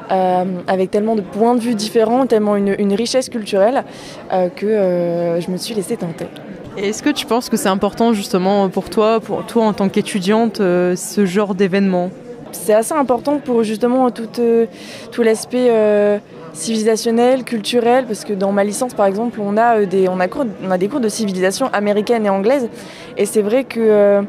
[SPEAKER 18] avec tellement de points de vue différents, tellement une richesse culturelle, que je me suis laissée tenter.
[SPEAKER 16] Et est-ce que tu penses que c'est important justement pour toi en tant qu'étudiante, ce genre d'événement ?
[SPEAKER 18] C'est assez important pour justement tout l'aspect civilisationnel, culturel, parce que dans ma licence par exemple, on a des cours de civilisation américaine et anglaise, et c'est vrai que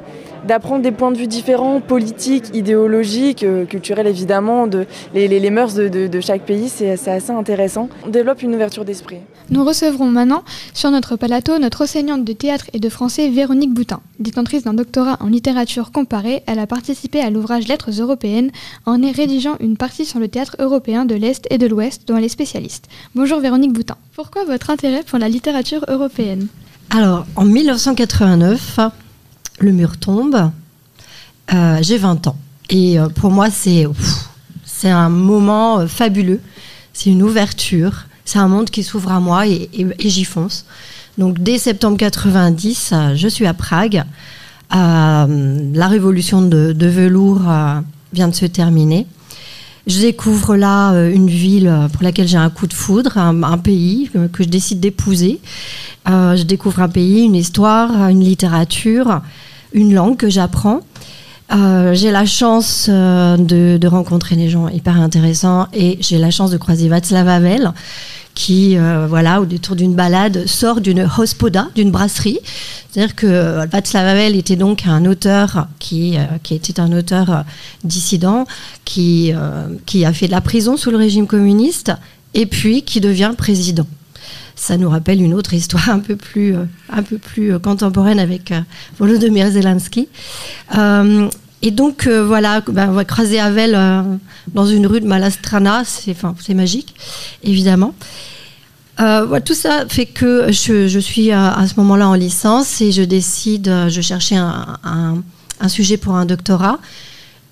[SPEAKER 18] d'apprendre des points de vue différents, politiques, idéologiques, culturels évidemment, les mœurs de chaque pays, c'est assez intéressant. On développe une ouverture d'esprit.
[SPEAKER 2] Nous recevrons maintenant sur notre plateau notre enseignante de théâtre et de français Véronique Boutin. Détentrice d'un doctorat en littérature comparée, elle a participé à l'ouvrage Lettres européennes en y rédigeant une partie sur le théâtre européen de l'Est et de l'Ouest dont elle est spécialiste. Bonjour Véronique Boutin. Pourquoi votre intérêt pour la littérature européenne ?
[SPEAKER 19] Alors, en 1989... le mur tombe, j'ai 20 ans. Et pour moi, c'est C'est un moment fabuleux, c'est une ouverture, c'est un monde qui s'ouvre à moi et j'y fonce. Donc dès septembre 90, je suis à Prague. La révolution de velours vient de se terminer. Je découvre là une ville pour laquelle j'ai un coup de foudre, un pays que je décide d'épouser. Je découvre un pays, une histoire, une littérature, une langue que j'apprends. J'ai la chance de rencontrer des gens hyper intéressants et j'ai la chance de croiser Václav Havel qui, au détour d'une balade, sort d'une hospoda, d'une brasserie. C'est-à-dire que Václav Havel était donc un auteur qui était un auteur dissident, qui a fait de la prison sous le régime communiste et puis qui devient président. Ça nous rappelle une autre histoire un peu plus contemporaine avec Volodymyr Zelensky. Et donc, on va croiser Havel dans une rue de Malastrana, c'est magique, évidemment. Tout ça fait que je suis à ce moment-là en licence et je cherchais un sujet pour un doctorat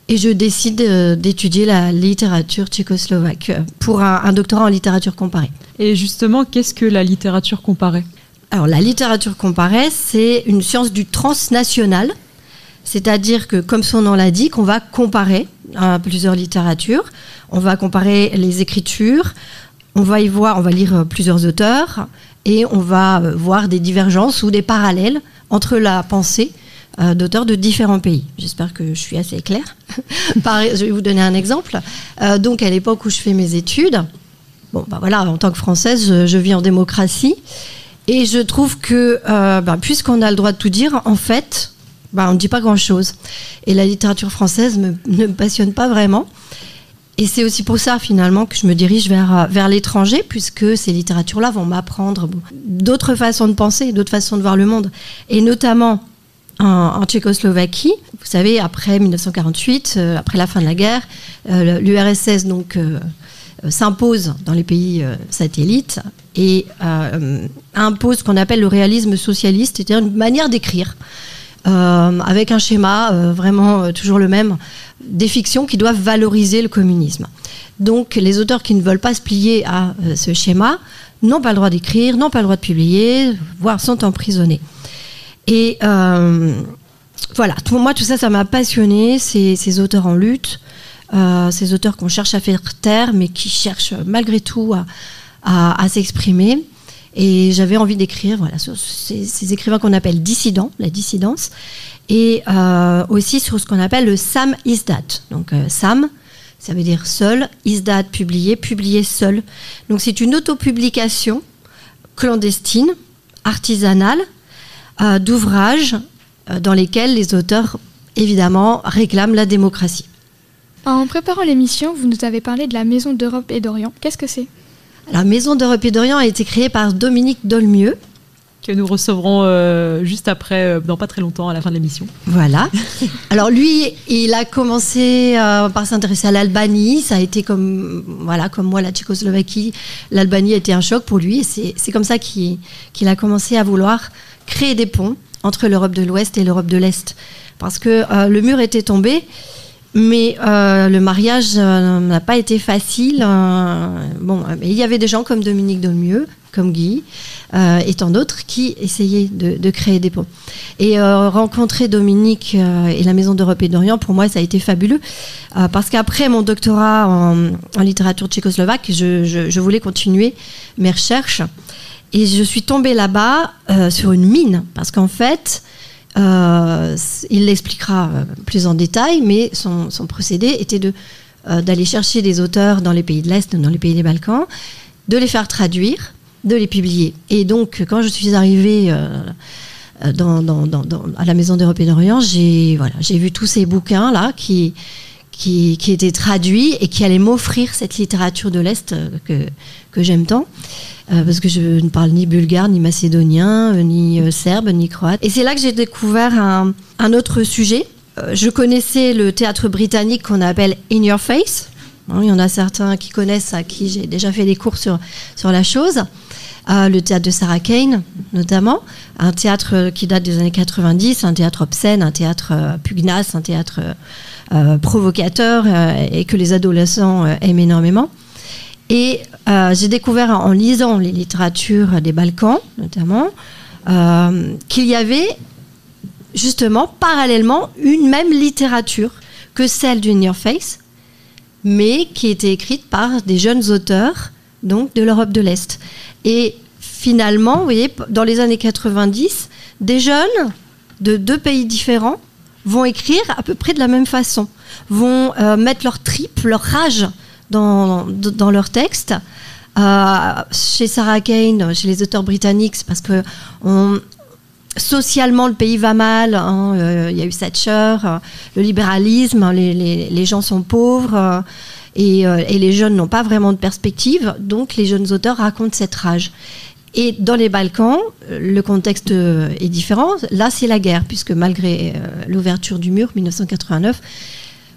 [SPEAKER 19] et je décide d'étudier la littérature tchécoslovaque pour un doctorat en littérature comparée.
[SPEAKER 1] Et justement, qu'est-ce que la littérature comparée ?
[SPEAKER 19] Alors, la littérature comparée, c'est une science du transnational. C'est-à-dire que, comme son nom l'indique, on va comparer plusieurs littératures, on va comparer les écritures, on va lire plusieurs auteurs et on va voir des divergences ou des parallèles entre la pensée d'auteurs de différents pays. J'espère que je suis assez claire. Je vais vous donner un exemple. Donc, à l'époque où je fais mes études, en tant que Française, je vis en démocratie et je trouve que, puisqu'on a le droit de tout dire, en fait, on ne dit pas grand-chose. Et la littérature française ne me passionne pas vraiment. Et c'est aussi pour ça, finalement, que je me dirige vers l'étranger, puisque ces littératures-là vont m'apprendre d'autres façons de penser, d'autres façons de voir le monde. Et notamment en Tchécoslovaquie, vous savez, après 1948, après la fin de la guerre, l'URSS s'impose dans les pays satellites et impose ce qu'on appelle le réalisme socialiste, c'est-à-dire une manière d'écrire. Avec un schéma vraiment toujours le même, des fictions qui doivent valoriser le communisme. Donc les auteurs qui ne veulent pas se plier à ce schéma n'ont pas le droit d'écrire, n'ont pas le droit de publier, voire sont emprisonnés. Et moi tout ça m'a passionné, ces auteurs en lutte, ces auteurs qu'on cherche à faire taire, mais qui cherchent malgré tout à s'exprimer. Et j'avais envie d'écrire sur ces écrivains qu'on appelle dissidents, la dissidence, et aussi sur ce qu'on appelle le samizdat. Donc sam, ça veut dire seul, izdat, publier seul. Donc c'est une autopublication clandestine, artisanale, d'ouvrages dans lesquels les auteurs, évidemment, réclament la démocratie.
[SPEAKER 2] En préparant l'émission, vous nous avez parlé de la Maison d'Europe et d'Orient. Qu'est-ce que c'est ?
[SPEAKER 19] La Maison d'Europe et d'Orient a été créée par Dominique Dolmieux.
[SPEAKER 1] Que nous recevrons juste après, dans pas très longtemps, à la fin de l'émission.
[SPEAKER 19] Voilà. Alors lui, il a commencé par s'intéresser à l'Albanie. Ça a été comme moi, la Tchécoslovaquie. L'Albanie a été un choc pour lui. Et c'est comme ça qu'il a commencé à vouloir créer des ponts entre l'Europe de l'Ouest et l'Europe de l'Est. Parce que le mur était tombé. Mais le mariage n'a pas été facile. Mais il y avait des gens comme Dominique Dolmieux, comme Guy, et tant d'autres qui essayaient de créer des ponts. Et rencontrer Dominique et la Maison d'Europe et d'Orient, pour moi, ça a été fabuleux. Parce qu'après mon doctorat en littérature tchécoslovaque, je voulais continuer mes recherches. Et je suis tombée là-bas sur une mine. Parce qu'en fait... il l'expliquera plus en détail, mais son procédé était d'aller chercher des auteurs dans les pays de l'Est, dans les pays des Balkans, de les faire traduire, de les publier. Et donc, quand je suis arrivée à la Maison d'Europe et d'Orient, j'ai vu tous ces bouquins-là qui étaient traduits et qui allaient m'offrir cette littérature de l'Est que j'aime tant. Parce que je ne parle ni bulgare, ni macédonien, ni serbe, ni croate. Et c'est là que j'ai découvert un autre sujet. Je connaissais le théâtre britannique qu'on appelle In Your Face. Il y en a certains qui connaissent, à qui j'ai déjà fait des cours sur la chose. le théâtre de Sarah Kane, notamment, un théâtre qui date des années 90, un théâtre obscène, un théâtre pugnace, un théâtre provocateur et que les adolescents aiment énormément. Et j'ai découvert en lisant les littératures des Balkans, notamment, qu'il y avait justement parallèlement une même littérature que celle du In Your Face, mais qui était écrite par des jeunes auteurs donc de l'Europe de l'Est. Et finalement, vous voyez, dans les années 90, des jeunes de 2 pays différents vont écrire à peu près de la même façon, vont mettre leur tripes, leur rage dans leurs textes. Chez Sarah Kane, chez les auteurs britanniques, c'est parce que socialement le pays va mal, y a eu Thatcher, le libéralisme, les gens sont pauvres et les jeunes n'ont pas vraiment de perspective, donc les jeunes auteurs racontent cette rage. Et dans les Balkans, le contexte est différent. Là, c'est la guerre, puisque malgré l'ouverture du mur, 1989,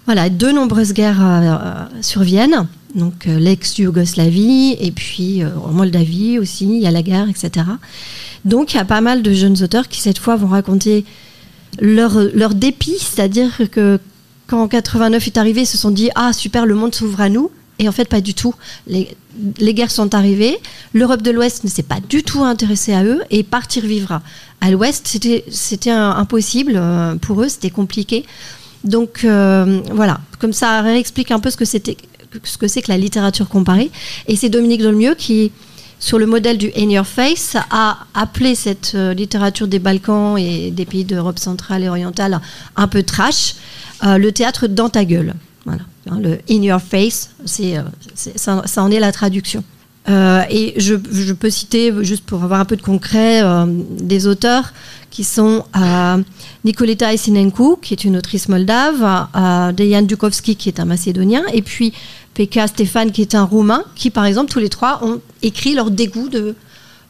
[SPEAKER 19] voilà, 2 nombreuses guerres surviennent. Donc l'ex-Yougoslavie, et puis en Moldavie aussi, il y a la guerre, etc. Donc il y a pas mal de jeunes auteurs qui, cette fois, vont raconter leur dépit, c'est-à-dire que quand 89 est arrivé, ils se sont dit « Ah, super, le monde s'ouvre à nous ». Et en fait, pas du tout. Les guerres sont arrivées. L'Europe de l'Ouest ne s'est pas du tout intéressée à eux. Et partir vivre à l'Ouest, c'était impossible pour eux. C'était compliqué. Donc, voilà. Comme ça réexplique un peu ce que c'est que la littérature comparée. Et c'est Dominique Dolmieux qui, sur le modèle du In Your Face, a appelé cette littérature des Balkans et des pays d'Europe centrale et orientale un peu trash, le théâtre dans ta gueule. Voilà. Le In Your Face, ça en est la traduction. Et je peux citer, juste pour avoir un peu de concret, des auteurs qui sont Nicoleta Isinencu, qui est une autrice moldave, Dejan Dukovski, qui est un macédonien, et puis Pekka Stefan, qui est un roumain, qui, par exemple, tous les 3 ont écrit leur dégoût de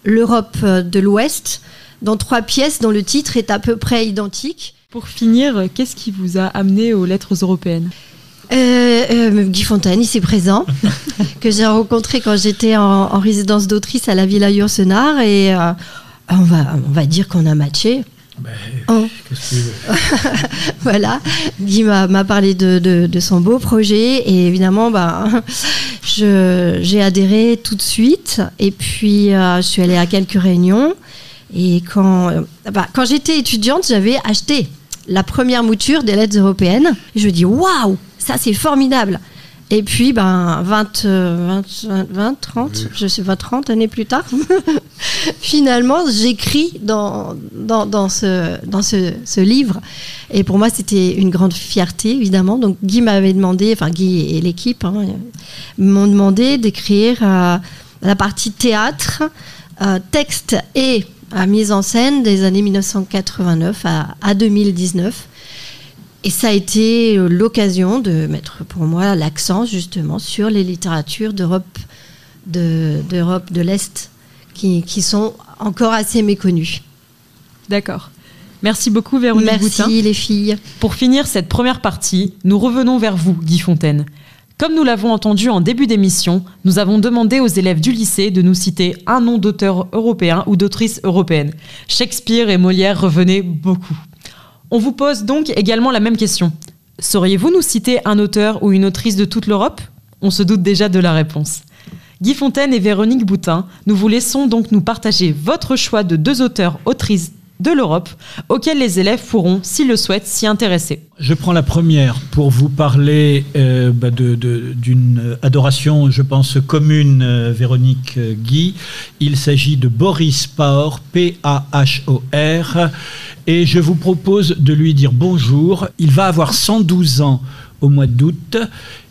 [SPEAKER 19] l'Europe de l'Ouest dans 3 pièces dont le titre est à peu près identique.
[SPEAKER 1] Pour finir, qu'est-ce qui vous a amené aux lettres européennes ?
[SPEAKER 19] Guy Fontaine, ici présent, que j'ai rencontré quand j'étais en résidence d'autrice à la Villa Yourcenar, et on va dire qu'on a matché.
[SPEAKER 15] Qu'est-ce que tu veux ?
[SPEAKER 19] Voilà, Guy m'a parlé de son beau projet, et évidemment, j'ai adhéré tout de suite, et puis je suis allée à quelques réunions, et quand j'étais étudiante, j'avais acheté la première mouture des lettres européennes, et je me dis waouh, ça c'est formidable. Et puis 30 années plus tard, finalement j'écris dans ce livre, et pour moi c'était une grande fierté, évidemment. Donc Guy m'avait demandé, enfin Guy et l'équipe m'ont demandé d'écrire la partie théâtre, texte et mise en scène des années 1989 à 2019. Et ça a été l'occasion de mettre pour moi l'accent justement sur les littératures d'Europe de l'Est qui sont encore assez méconnues.
[SPEAKER 1] D'accord. Merci beaucoup Véronique Boutin.
[SPEAKER 19] Merci les filles.
[SPEAKER 1] Pour finir cette première partie, nous revenons vers vous, Guy Fontaine. Comme nous l'avons entendu en début d'émission, nous avons demandé aux élèves du lycée de nous citer un nom d'auteur européen ou d'autrice européenne. Shakespeare et Molière revenaient beaucoup. On vous pose donc également la même question. Sauriez-vous nous citer un auteur ou une autrice de toute l'Europe ? On se doute déjà de la réponse. Guy Fontaine et Véronique Boutin, nous vous laissons donc nous partager votre choix de 2 auteurs, autrices de l'Europe, auxquels les élèves pourront, s'ils le souhaitent, s'y intéresser.
[SPEAKER 15] Je prends la première pour vous parler d'une adoration, je pense, commune, Véronique Guy. Il s'agit de Boris Pahor, P-A-H-O-R, et je vous propose de lui dire bonjour. Il va avoir 112 ans au mois d'août.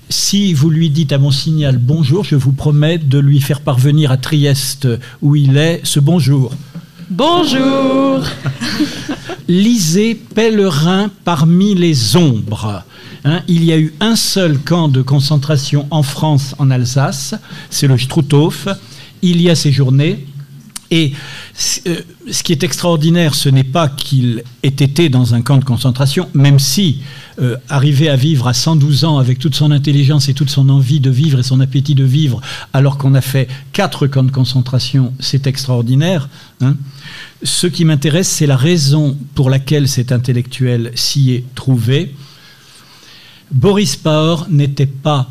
[SPEAKER 15] Si vous lui dites à mon signal bonjour, je vous promets de lui faire parvenir à Trieste, où il est, ce bonjour.
[SPEAKER 1] Bonjour.
[SPEAKER 15] Lisez Pèlerin parmi les ombres. Il y a eu un seul camp de concentration en France, en Alsace, c'est le Struthof. Il y a séjourné Et ce qui est extraordinaire, ce n'est pas qu'il ait été dans un camp de concentration, même si arriver à vivre à 112 ans avec toute son intelligence et toute son envie de vivre et son appétit de vivre, alors qu'on a fait 4 camps de concentration, c'est extraordinaire. Hein. Ce qui m'intéresse, c'est la raison pour laquelle cet intellectuel s'y est trouvé. Boris Pahor n'est pas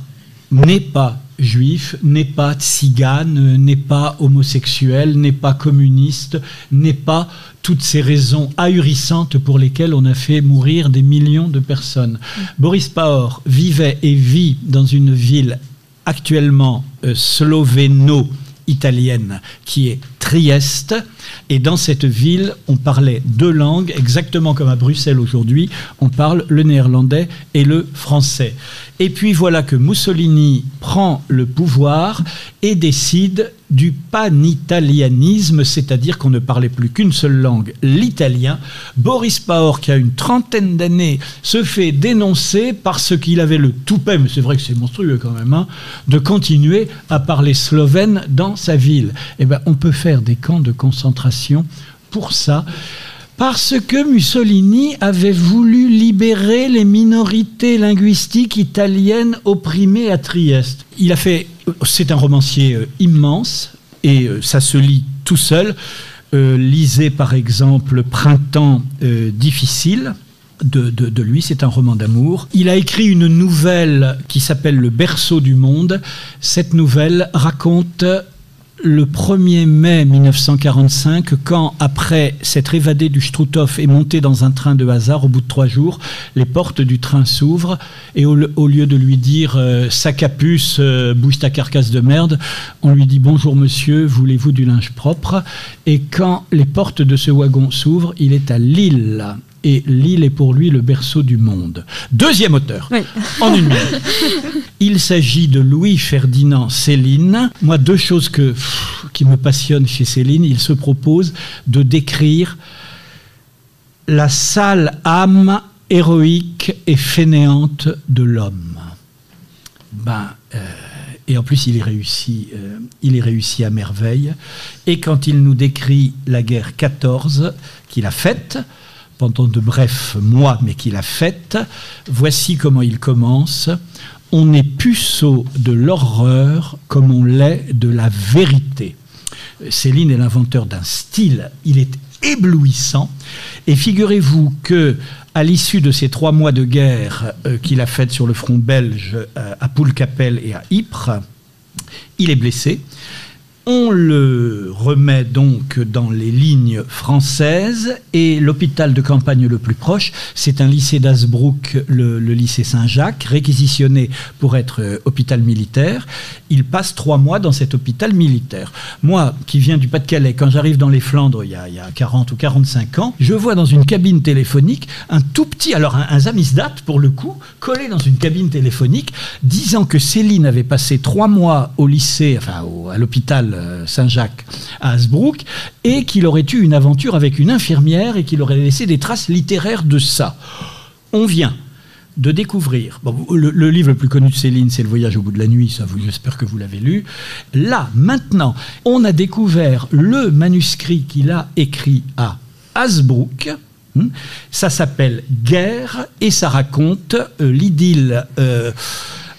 [SPEAKER 15] juif, n'est pas tzigane, n'est pas homosexuel, n'est pas communiste, n'est pas toutes ces raisons ahurissantes pour lesquelles on a fait mourir des millions de personnes. Boris Pahor vivait et vit dans une ville actuellement slovéno-italienne qui est Trieste, et dans cette ville, on parlait 2 langues, exactement comme à Bruxelles aujourd'hui, on parle le néerlandais et le français. Et puis voilà que Mussolini prend le pouvoir et décide du panitalianisme, c'est-à-dire qu'on ne parlait plus qu'une seule langue, l'italien. Boris Pahor, qui a une 30aine d'années, se fait dénoncer parce qu'il avait le toupet, mais c'est vrai que c'est monstrueux quand même, hein, de continuer à parler slovène dans sa ville. Eh bien, on peut faire des camps de concentration pour ça, parce que Mussolini avait voulu libérer les minorités linguistiques italiennes opprimées à Trieste. Il a fait, c'est un romancier immense, et ça se lit tout seul. Lisez par exemple Printemps difficile de lui, c'est un roman d'amour. Il a écrit une nouvelle qui s'appelle Le berceau du monde. Cette nouvelle raconte le 1er mai 1945, quand, après s'être évadé du Struthof et monté dans un train de hasard, au bout de 3 jours, les portes du train s'ouvrent et au lieu de lui dire « sac à puce, bouge ta carcasse de merde », on lui dit « bonjour monsieur, voulez-vous du linge propre ?» Et quand les portes de ce wagon s'ouvrent, il est à Lille. Et Lille est pour lui le berceau du monde. 2e auteur, oui. En 1 minute. Il s'agit de Louis-Ferdinand Céline. Moi, 2 choses qui me passionnent chez Céline. Il se propose de décrire la sale âme héroïque et fainéante de l'homme. Et en plus, il est réussi à merveille. Et quand il nous décrit la guerre 14 qu'il a faite, pendant de brefs mois, mais qu'il a faite, voici comment il commence. On est puceau de l'horreur comme on l'est de la vérité. Céline est l'inventeur d'un style, il est éblouissant. Et figurez-vous que, à l'issue de ces 3 mois de guerre qu'il a faites sur le front belge à Poelcapelle et à Ypres, il est blessé. On le remet donc dans les lignes françaises et l'hôpital de campagne le plus proche, c'est un lycée d'Hazebrouck, le lycée Saint-Jacques, réquisitionné pour être hôpital militaire. Il passe 3 mois dans cet hôpital militaire. Moi, qui viens du Pas-de-Calais, quand j'arrive dans les Flandres il y a 40 ou 45 ans, je vois dans une cabine téléphonique un tout petit, alors un samizdat pour le coup, collé dans une cabine téléphonique, disant que Céline avait passé 3 mois au lycée, à l'hôpital Saint-Jacques à Hazebrouck, et qu'il aurait eu une aventure avec une infirmière et qu'il aurait laissé des traces littéraires de ça. On vient de découvrir, le livre le plus connu de Céline, c'est Le voyage au bout de la nuit, ça, j'espère que vous l'avez lu. Là, maintenant, on a découvert le manuscrit qu'il a écrit à Hazebrouck. Ça s'appelle Guerre et ça raconte l'idylle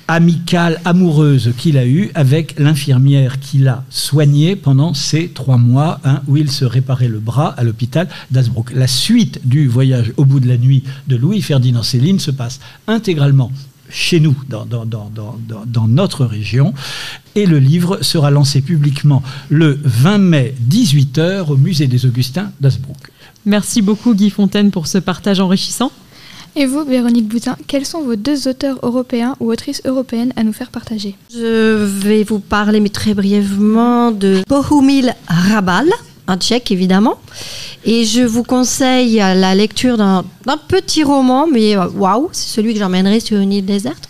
[SPEAKER 15] amicale, amoureuse qu'il a eue avec l'infirmière qu'il a soignée pendant ces 3 mois où il se réparait le bras à l'hôpital d'Hazebrouck. La suite du voyage au bout de la nuit de Louis-Ferdinand Céline se passe intégralement chez nous, dans notre région, et le livre sera lancé publiquement le 20 mai 18h au musée des Augustins d'Hazebrouck.
[SPEAKER 1] Merci beaucoup Guy Fontaine pour ce partage enrichissant.
[SPEAKER 2] Et vous, Véronique Boutin, quels sont vos 2 auteurs européens ou autrices européennes à nous faire partager ?
[SPEAKER 19] Je vais vous parler, mais très brièvement, de Bohumil Hrabal, un Tchèque évidemment. Et je vous conseille la lecture d'un petit roman, mais waouh, c'est celui que j'emmènerai sur une île déserte.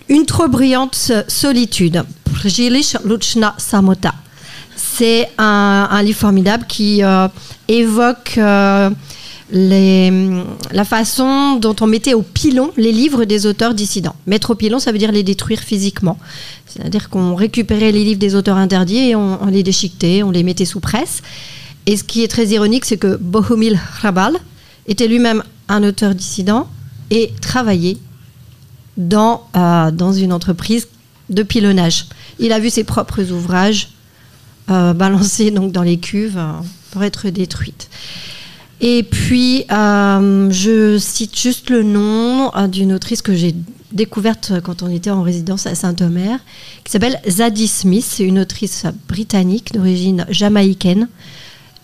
[SPEAKER 19] Une trop brillante solitude, Příliš lučná samota. C'est un livre formidable qui évoque la façon dont on mettait au pilon les livres des auteurs dissidents. Mettre au pilon, ça veut dire les détruire physiquement. C'est-à-dire qu'on récupérait les livres des auteurs interdits et on les déchiquetait, on les mettait sous presse. Et ce qui est très ironique, c'est que Bohumil Hrabal était lui-même un auteur dissident et travaillait dans une entreprise de pilonnage. Il a vu ses propres ouvrages balancés donc, dans les cuves pour être détruites. Et puis, je cite juste le nom d'une autrice que j'ai découverte quand on était en résidence à Saint-Omer, qui s'appelle Zadie Smith. C'est une autrice britannique d'origine jamaïcaine.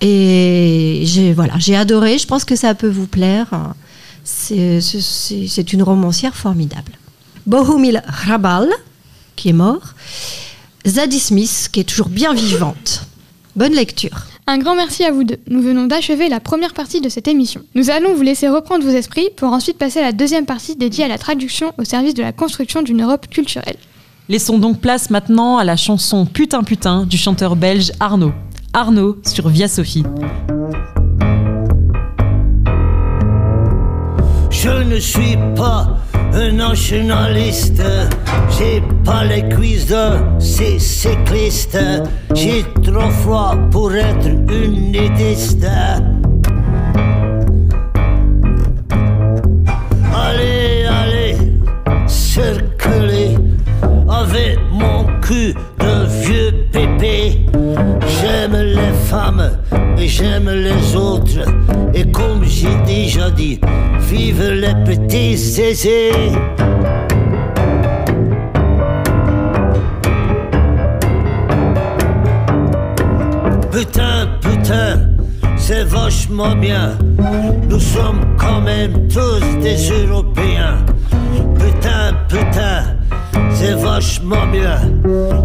[SPEAKER 19] Et j'ai adoré. Je pense que ça peut vous plaire. C'est une romancière formidable. Bohumil Hrabal, qui est mort. Zadie Smith, qui est toujours bien vivante. Bonne lecture.
[SPEAKER 2] Un grand merci à vous deux. Nous venons d'achever la première partie de cette émission. Nous allons vous laisser reprendre vos esprits pour ensuite passer à la deuxième partie dédiée à la traduction au service de la construction d'une Europe culturelle.
[SPEAKER 1] Laissons donc place maintenant à la chanson Putain Putain du chanteur belge Arnaud. Arnaud sur Via Sophie.
[SPEAKER 20] Je ne suis pas un nationaliste, j'ai pas les cuisses de ces cyclistes, j'ai trop froid pour être une nudiste. Allez, allez, circuler avec mon cul de vieux pépé. J'aime les femmes et j'aime les autres. Et comme j'ai déjà dit, vive les petits zézés. Putain, putain, c'est vachement bien. Nous sommes quand même tous des Européens. Putain, putain, c'est vachement bien.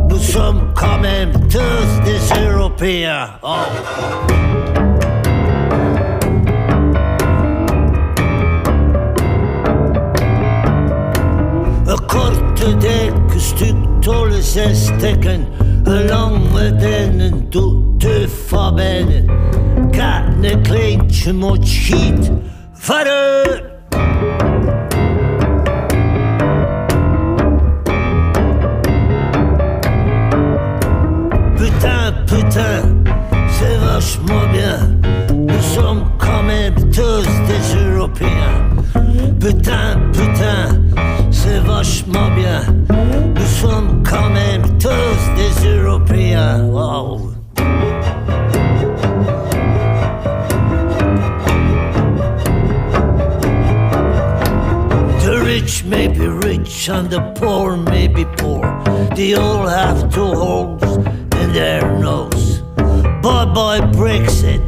[SPEAKER 20] Nous sommes quand même tous des Européens. Oh. Kort dek stuk tolle steken, lang met den te fabenen. Kan een kleintje moet schiet, vader. Putain, putain, c'est vachement bien. Nous sommes quand même tous des Européens. Putain, putain, c'est vachement bien. Nous sommes quand même tous des Européens. Wow. The rich may be rich and the poor may be poor. They all have two holes in their nose. Bye-bye Brexit,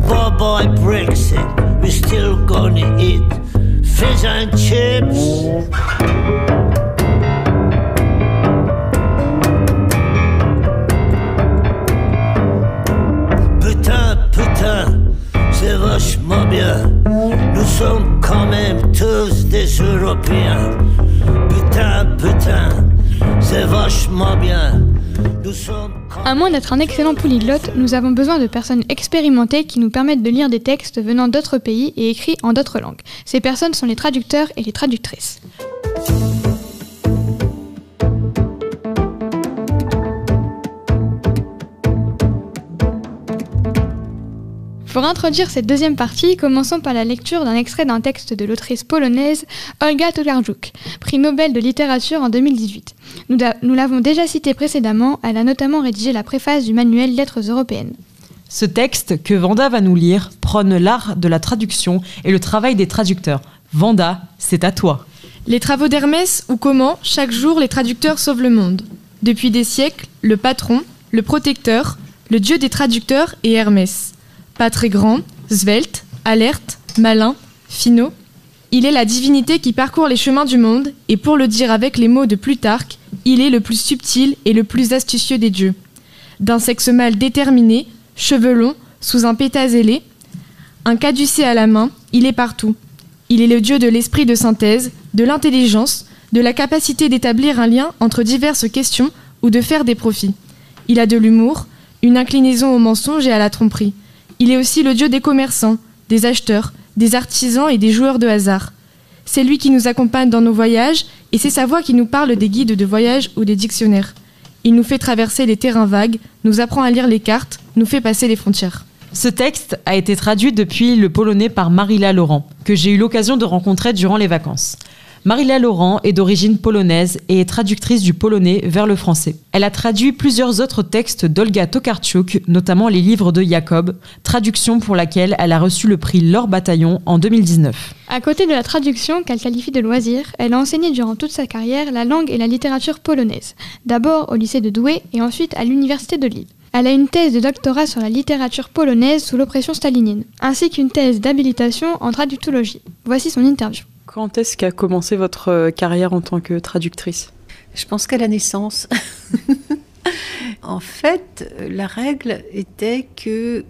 [SPEAKER 20] bye-bye Brexit. We're still gonna eat fish and chips. Putain, putain, c'est vachement bien. Nous sommes quand même tous des Européens. Putain, putain, c'est vachement bien. Nous sommes...
[SPEAKER 2] À moins d'être un excellent polyglotte, nous avons besoin de personnes expérimentées qui nous permettent de lire des textes venant d'autres pays et écrits en d'autres langues. Ces personnes sont les traducteurs et les traductrices. Pour introduire cette deuxième partie, commençons par la lecture d'un extrait d'un texte de l'autrice polonaise Olga Tokarczuk, prix Nobel de littérature en 2018. Nous l'avons déjà cité précédemment, elle a notamment rédigé la préface du manuel Lettres européennes.
[SPEAKER 1] Ce texte, que Vanda va nous lire, prône l'art de la traduction et le travail des traducteurs. Vanda, c'est à toi.
[SPEAKER 21] Les travaux d'Hermès ou comment, chaque jour, les traducteurs sauvent le monde. Depuis des siècles, le patron, le protecteur, le dieu des traducteurs est Hermès. Pas très grand, svelte, alerte, malin, finaud. Il est la divinité qui parcourt les chemins du monde, et pour le dire avec les mots de Plutarque, il est le plus subtil et le plus astucieux des dieux. D'un sexe mâle déterminé, cheveux longs, sous un pétase ailé, un caducée à la main, il est partout. Il est le dieu de l'esprit de synthèse, de l'intelligence, de la capacité d'établir un lien entre diverses questions ou de faire des profits. Il a de l'humour, une inclinaison au mensonge et à la tromperie. Il est aussi le dieu des commerçants, des acheteurs, des artisans et des joueurs de hasard. C'est lui qui nous accompagne dans nos voyages et c'est sa voix qui nous parle des guides de voyage ou des dictionnaires. Il nous fait traverser les terrains vagues, nous apprend à lire les cartes, nous fait passer les frontières.
[SPEAKER 1] Ce texte a été traduit depuis le polonais par Marilla Laurent, que j'ai eu l'occasion de rencontrer durant les vacances. Marilla Laurent est d'origine polonaise et est traductrice du polonais vers le français. Elle a traduit plusieurs autres textes d'Olga Tokarczuk, notamment les livres de Jacob, traduction pour laquelle elle a reçu le prix L'Or Bataillon en 2019.
[SPEAKER 2] À côté de la traduction qu'elle qualifie de loisir, elle a enseigné durant toute sa carrière la langue et la littérature polonaise, d'abord au lycée de Douai et ensuite à l'université de Lille. Elle a une thèse de doctorat sur la littérature polonaise sous l'oppression stalinienne, ainsi qu'une thèse d'habilitation en traductologie. Voici son interview.
[SPEAKER 3] Quand est-ce qu'a commencé votre carrière en tant que traductrice ?
[SPEAKER 22] Je pense qu'à la naissance. En fait, la règle était que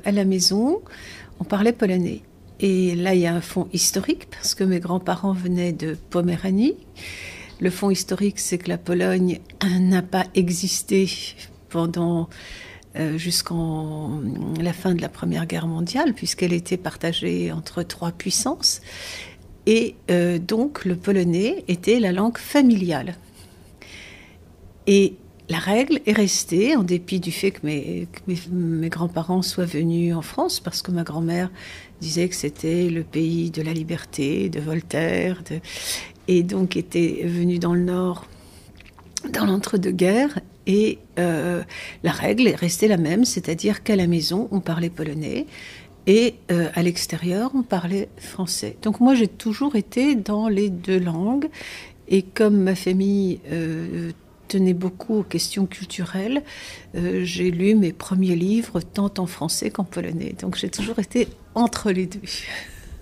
[SPEAKER 22] à la maison, on parlait polonais. Et là, il y a un fond historique, parce que mes grands-parents venaient de Poméranie. Le fond historique, c'est que la Pologne n'a pas existé pendant jusqu'en la fin de la Première Guerre mondiale, puisqu'elle était partagée entre 3 puissances. Et donc, le polonais était la langue familiale. Et la règle est restée, en dépit du fait que mes grands-parents soient venus en France, parce que ma grand-mère disait que c'était le pays de la liberté, de Voltaire, et donc était venue dans le Nord, dans l'entre-deux-guerres. Et la règle est restée la même, c'est-à-dire qu'à la maison, on parlait polonais, et à l'extérieur, on parlait français. Donc moi, j'ai toujours été dans les 2 langues. Et comme ma famille tenait beaucoup aux questions culturelles, j'ai lu mes premiers livres tant en français qu'en polonais. Donc j'ai toujours été entre les 2.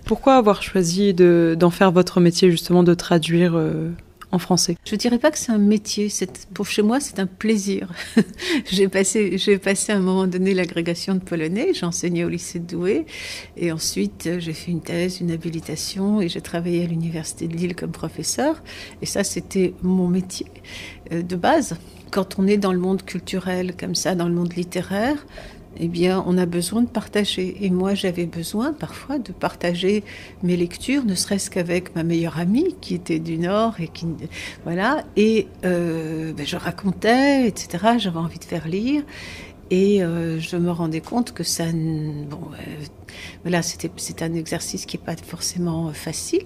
[SPEAKER 3] Pourquoi avoir choisi d'en faire votre métier, justement, de traduire en français ?
[SPEAKER 22] Je ne dirais pas que c'est un métier. Pour chez moi, c'est un plaisir. J'ai passé à un moment donné l'agrégation de polonais. J'ai enseigné au lycée de Douai. Et ensuite, j'ai fait une thèse, une habilitation. Et j'ai travaillé à l'université de Lille comme professeur. Et ça, c'était mon métier de base. Quand on est dans le monde culturel, comme ça, dans le monde littéraire, eh bien, on a besoin de partager. Et moi, j'avais besoin parfois de partager mes lectures, ne serait-ce qu'avec ma meilleure amie qui était du Nord et qui, voilà. Et je racontais, etc. J'avais envie de faire lire. Et je me rendais compte que ça, voilà, c'est un exercice qui n'est pas forcément facile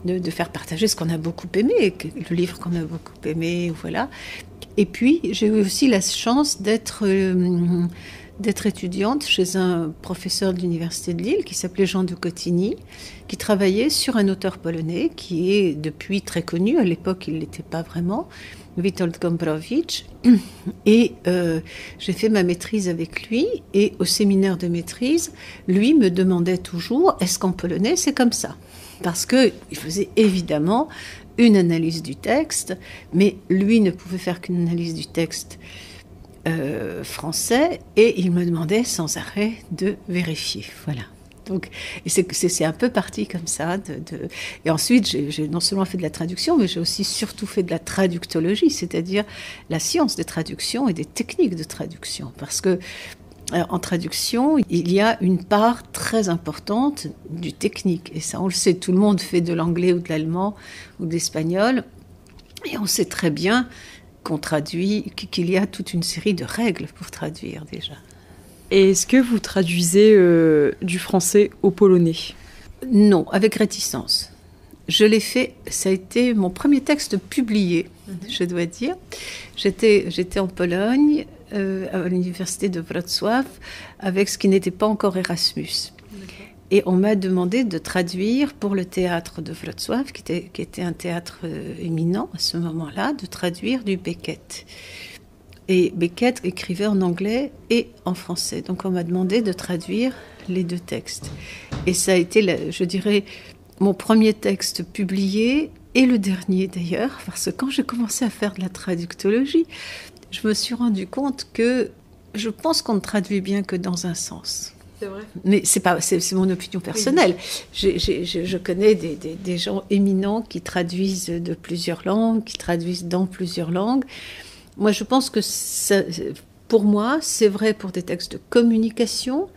[SPEAKER 22] de faire partager ce qu'on a beaucoup aimé, le livre qu'on a beaucoup aimé, voilà. Et puis, j'ai eu aussi la chance d'être étudiante chez un professeur de l'université de Lille qui s'appelait Jean de Cotigny, qui travaillait sur un auteur polonais qui est depuis très connu. À l'époque, il ne l'était pas vraiment, Witold Gombrowicz. Et j'ai fait ma maîtrise avec lui. Et au séminaire de maîtrise, lui me demandait toujours, est-ce qu'en polonais, c'est comme ça ? Parce qu'il faisait évidemment une analyse du texte, mais lui ne pouvait faire qu'une analyse du texte français, et il me demandait sans arrêt de vérifier. Voilà. Donc, et c'est un peu parti comme ça. Et ensuite, j'ai non seulement fait de la traduction, mais j'ai aussi surtout fait de la traductologie, c'est-à-dire la science des traductions et des techniques de traduction. Parce que en traduction, il y a une part très importante du technique. Et ça, on le sait, tout le monde fait de l'anglais ou de l'allemand ou de l'espagnol. Et on sait très bien qu'on traduit, qu'il y a toute une série de règles pour traduire déjà.
[SPEAKER 3] Et est-ce que vous traduisez du français au polonais ?
[SPEAKER 22] Non, avec réticence. Je l'ai fait, ça a été mon premier texte publié, je dois dire. J'étais en Pologne, à l'université de Wrocław, avec ce qui n'était pas encore Erasmus. Et on m'a demandé de traduire pour le théâtre de Wrocław, qui était un théâtre éminent à ce moment-là, de traduire du Beckett. Et Beckett écrivait en anglais et en français. Donc on m'a demandé de traduire les 2 textes. Et ça a été, je dirais, mon premier texte publié, et le dernier d'ailleurs, parce que quand j'ai commencé à faire de la traductologie, je me suis rendu compte que je pense qu'on ne traduit bien que dans un sens.
[SPEAKER 3] C'est vrai.
[SPEAKER 22] Mais c'est mon opinion personnelle. Oui. Je connais des gens éminents qui traduisent de plusieurs langues, qui traduisent dans plusieurs langues. Moi, je pense que pour moi, c'est vrai pour des textes de communication.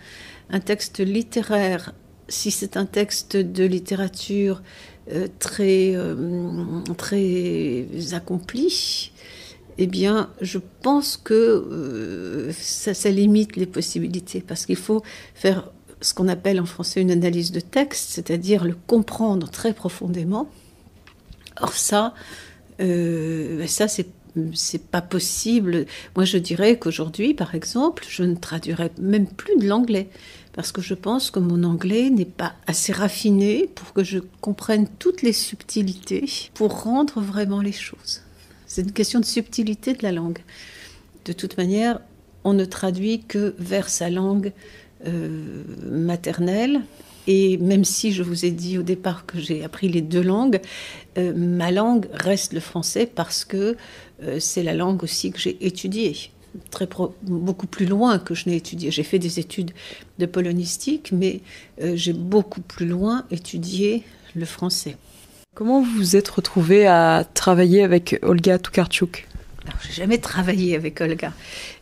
[SPEAKER 22] Un texte littéraire si c'est un texte de littérature très accompli, eh bien, je pense que ça limite les possibilités, parce qu'il faut faire ce qu'on appelle en français une analyse de texte, c'est-à-dire le comprendre très profondément. Or ça c'est pas possible. Moi, je dirais qu'aujourd'hui, par exemple, je ne traduirais même plus de l'anglais, parce que je pense que mon anglais n'est pas assez raffiné pour que je comprenne toutes les subtilités pour rendre vraiment les choses. C'est une question de subtilité de la langue. De toute manière, on ne traduit que vers sa langue maternelle. Et même si je vous ai dit au départ que j'ai appris les 2 langues, ma langue reste le français parce que c'est la langue aussi que j'ai étudiée. Beaucoup plus loin que je n'ai étudié. J'ai fait des études de polonistique, mais j'ai beaucoup plus loin étudié le français.
[SPEAKER 3] Comment vous vous êtes retrouvée à travailler avec Olga Tokarczuk ?
[SPEAKER 22] Alors, j'ai jamais travaillé avec Olga.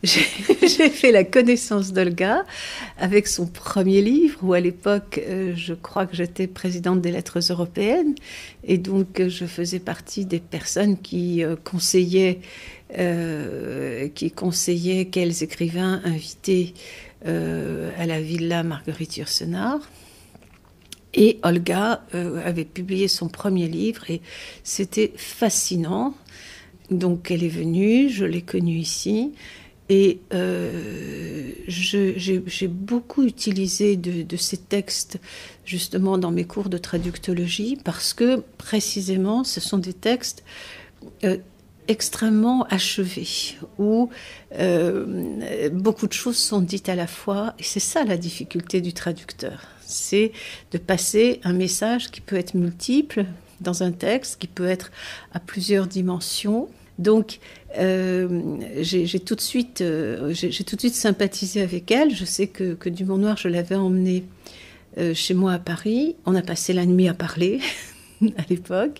[SPEAKER 22] J'ai fait la connaissance d'Olga avec son premier livre, où à l'époque, je crois que j'étais présidente des lettres européennes, et donc je faisais partie des personnes qui conseillaient quels écrivains inviter à la Villa Marguerite Yourcenar. Et Olga avait publié son premier livre, et c'était fascinant. Donc elle est venue, je l'ai connue ici, et j'ai beaucoup utilisé de ces textes justement dans mes cours de traductologie, parce que précisément ce sont des textes extrêmement achevés, où beaucoup de choses sont dites à la fois, et c'est ça la difficulté du traducteur, c'est de passer un message qui peut être multiple dans un texte, qui peut être à plusieurs dimensions. Donc, j'ai tout de suite sympathisé avec elle. Je sais que Dumont Noir, je l'avais emmenée chez moi à Paris. On a passé la nuit à parler à l'époque.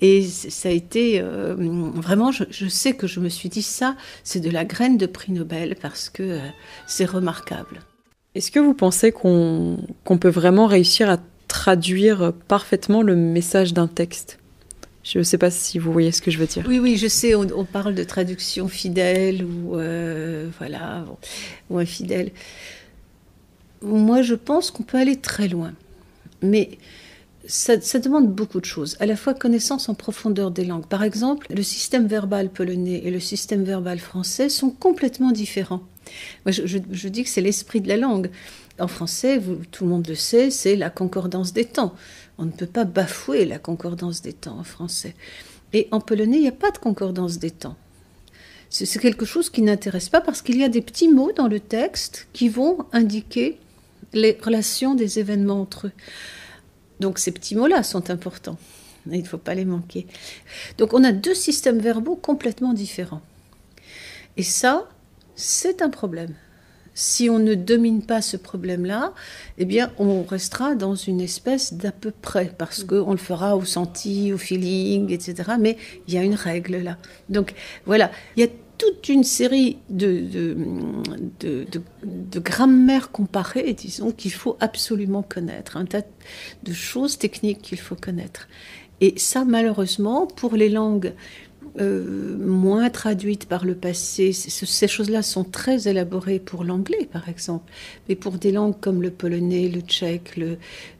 [SPEAKER 22] Et ça a été vraiment, je sais que je me suis dit, ça, c'est de la graine de prix Nobel, parce que c'est remarquable.
[SPEAKER 3] Est-ce que vous pensez qu'on peut vraiment réussir à traduire parfaitement le message d'un texte ? Je ne sais pas si vous voyez ce que je veux dire.
[SPEAKER 22] Oui, je sais, on parle de traduction fidèle ou infidèle. Moi, je pense qu'on peut aller très loin. Mais ça demande beaucoup de choses. À la fois connaissance en profondeur des langues. Par exemple, le système verbal polonais et le système verbal français sont complètement différents. Moi, je dis que c'est l'esprit de la langue. En français, tout le monde le sait, c'est la concordance des temps. On ne peut pas bafouer la concordance des temps en français. Et en polonais, il n'y a pas de concordance des temps. C'est quelque chose qui n'intéresse pas, parce qu'il y a des petits mots dans le texte qui vont indiquer les relations des événements entre eux. Donc ces petits mots-là sont importants. Il ne faut pas les manquer. Donc on a 2 systèmes verbaux complètement différents. Et ça, c'est un problème. Si on ne domine pas ce problème-là, eh bien, on restera dans une espèce d'à peu près, parce qu'on le fera au senti, au feeling, etc. Mais il y a une règle là. Donc voilà, il y a toute une série de grammaire comparée, disons, qu'il faut absolument connaître. Un tas de choses techniques qu'il faut connaître. Et ça, malheureusement, pour les langues moins traduites par le passé, ces choses-là sont très élaborées pour l'anglais, par exemple. Mais pour des langues comme le polonais, le tchèque,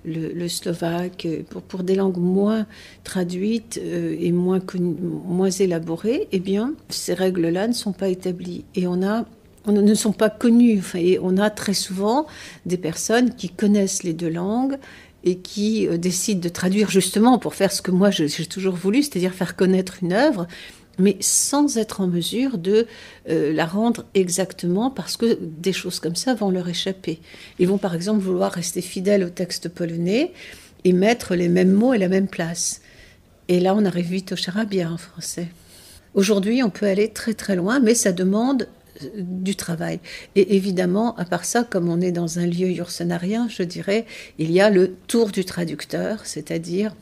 [SPEAKER 22] le slovaque, pour des langues moins traduites et moins élaborées, eh bien, ces règles-là ne sont pas établies. Et ne sont pas connues. Enfin, et on a très souvent des personnes qui connaissent les 2 langues et qui décident de traduire justement pour faire ce que moi j'ai toujours voulu, c'est-à-dire faire connaître une œuvre, mais sans être en mesure de la rendre exactement, parce que des choses comme ça vont leur échapper. Ils vont par exemple vouloir rester fidèles au texte polonais et mettre les mêmes mots à la même place. Et là, on arrive vite au charabia en français. Aujourd'hui, on peut aller très très loin, mais ça demande du travail. Et évidemment, à part ça, comme on est dans un lieu yourcenarien, je dirais, il y a le tour du traducteur, c'est-à-dire